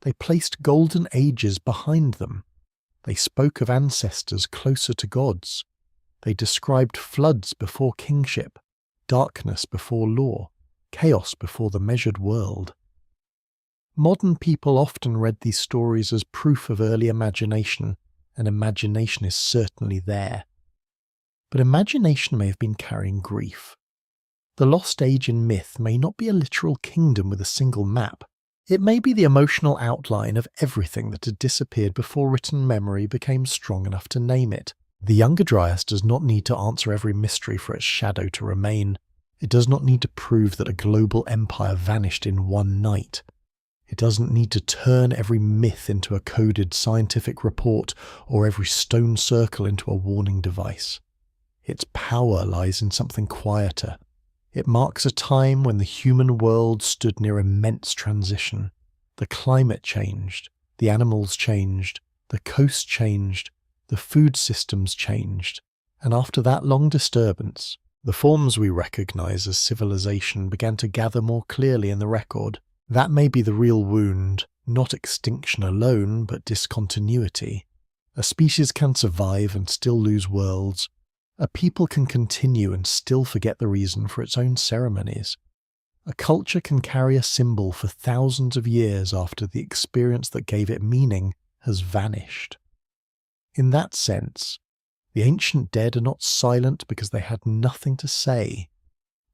They placed golden ages behind them. They spoke of ancestors closer to gods. They described floods before kingship, darkness before law, chaos before the measured world. Modern people often read these stories as proof of early imagination, and imagination is certainly there. But imagination may have been carrying grief. The lost age in myth may not be a literal kingdom with a single map. It may be the emotional outline of everything that had disappeared before written memory became strong enough to name it. The Younger Dryas does not need to answer every mystery for its shadow to remain. It does not need to prove that a global empire vanished in one night. It doesn't need to turn every myth into a coded scientific report or every stone circle into a warning device. Its power lies in something quieter. It marks a time when the human world stood near immense transition. The climate changed, the animals changed, the coast changed, the food systems changed, and after that long disturbance, the forms we recognize as civilization began to gather more clearly in the record. That may be the real wound, not extinction alone, but discontinuity. A species can survive and still lose worlds. A people can continue and still forget the reason for its own ceremonies. A culture can carry a symbol for thousands of years after the experience that gave it meaning has vanished. In that sense, the ancient dead are not silent because they had nothing to say.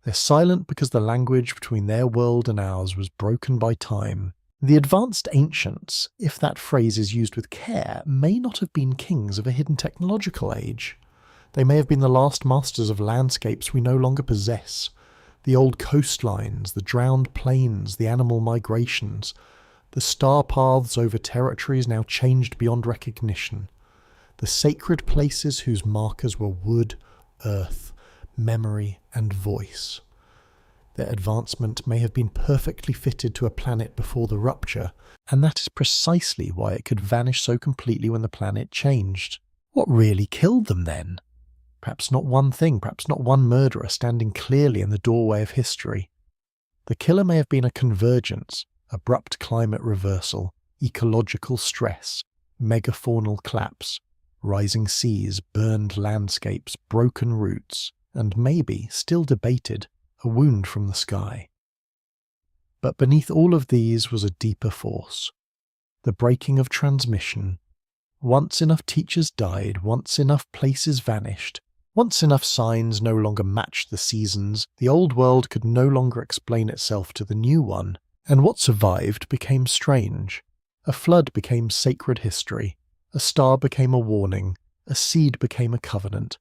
They're silent because the language between their world and ours was broken by time. The advanced ancients, if that phrase is used with care, may not have been kings of a hidden technological age. They may have been the last masters of landscapes we no longer possess. The old coastlines, the drowned plains, the animal migrations, the star paths over territories now changed beyond recognition. The sacred places whose markers were wood, earth, memory, and voice. Their advancement may have been perfectly fitted to a planet before the rupture, and that is precisely why it could vanish so completely when the planet changed. What really killed them then? Perhaps not one thing, perhaps not one murderer standing clearly in the doorway of history. The killer may have been a convergence, abrupt climate reversal, ecological stress, megafaunal collapse, rising seas, burned landscapes, broken roots, and maybe, still debated, a wound from the sky. But beneath all of these was a deeper force, the breaking of transmission. Once enough teachers died, once enough places vanished, Once enough signs no longer matched the seasons, the old world could no longer explain itself to the new one, and what survived became strange. A flood became sacred history, a star became a warning, a seed became a covenant,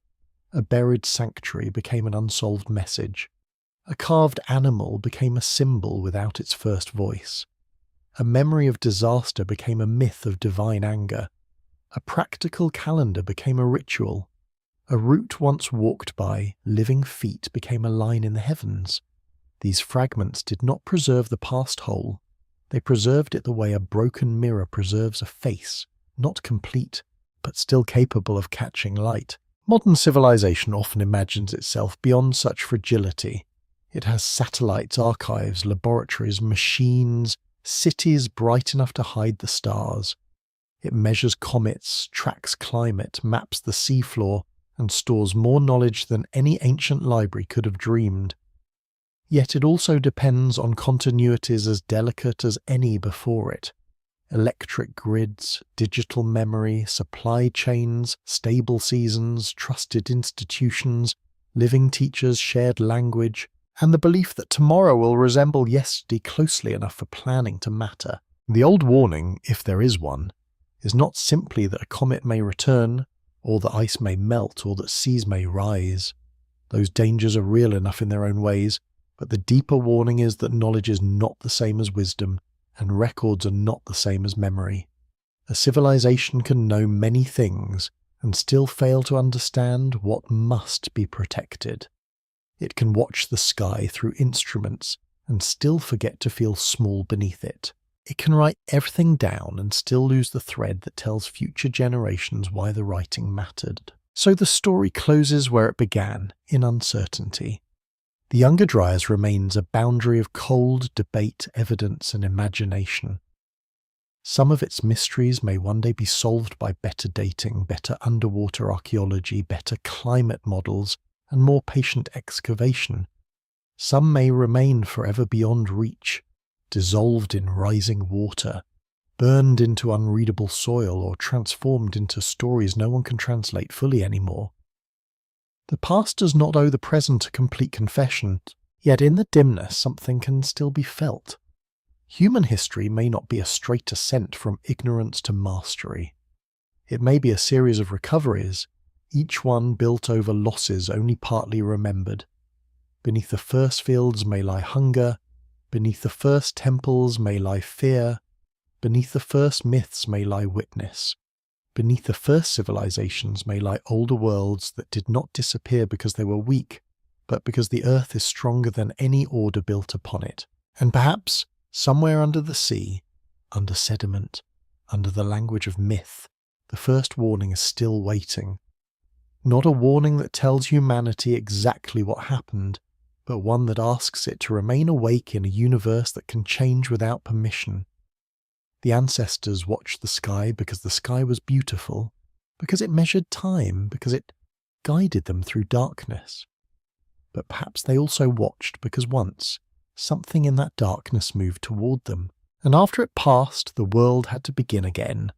a buried sanctuary became an unsolved message, a carved animal became a symbol without its first voice, a memory of disaster became a myth of divine anger, a practical calendar became a ritual, a route once walked by, living feet became a line in the heavens. These fragments did not preserve the past whole, they preserved it the way a broken mirror preserves a face, not complete, but still capable of catching light. Modern civilization often imagines itself beyond such fragility. It has satellites, archives, laboratories, machines, cities bright enough to hide the stars. It measures comets, tracks climate, maps the seafloor, and stores more knowledge than any ancient library could have dreamed. Yet it also depends on continuities as delicate as any before it. Electric grids, digital memory, supply chains, stable seasons, trusted institutions, living teachers, shared language, and the belief that tomorrow will resemble yesterday closely enough for planning to matter. The old warning, if there is one, is not simply that a comet may return, or that ice may melt, or that seas may rise. Those dangers are real enough in their own ways, but the deeper warning is that knowledge is not the same as wisdom, and records are not the same as memory. A civilization can know many things and still fail to understand what must be protected. It can watch the sky through instruments and still forget to feel small beneath it. It can write everything down and still lose the thread that tells future generations why the writing mattered. So the story closes where it began, in uncertainty. The Younger Dryas remains a boundary of cold debate, evidence, and imagination. Some of its mysteries may one day be solved by better dating, better underwater archaeology, better climate models, and more patient excavation. Some may remain forever beyond reach, dissolved in rising water, burned into unreadable soil, or transformed into stories no one can translate fully anymore. The past does not owe the present a complete confession, yet in the dimness something can still be felt. Human history may not be a straight ascent from ignorance to mastery. It may be a series of recoveries, each one built over losses only partly remembered. Beneath the first fields may lie hunger, beneath the first temples may lie fear, beneath the first myths may lie witness. Beneath the first civilizations may lie older worlds that did not disappear because they were weak, but because the earth is stronger than any order built upon it. And perhaps, somewhere under the sea, under sediment, under the language of myth, the first warning is still waiting. Not a warning that tells humanity exactly what happened, but one that asks it to remain awake in a universe that can change without permission. The ancestors watched the sky because the sky was beautiful, because it measured time, because it guided them through darkness. But perhaps they also watched because once, something in that darkness moved toward them, and after it passed, the world had to begin again,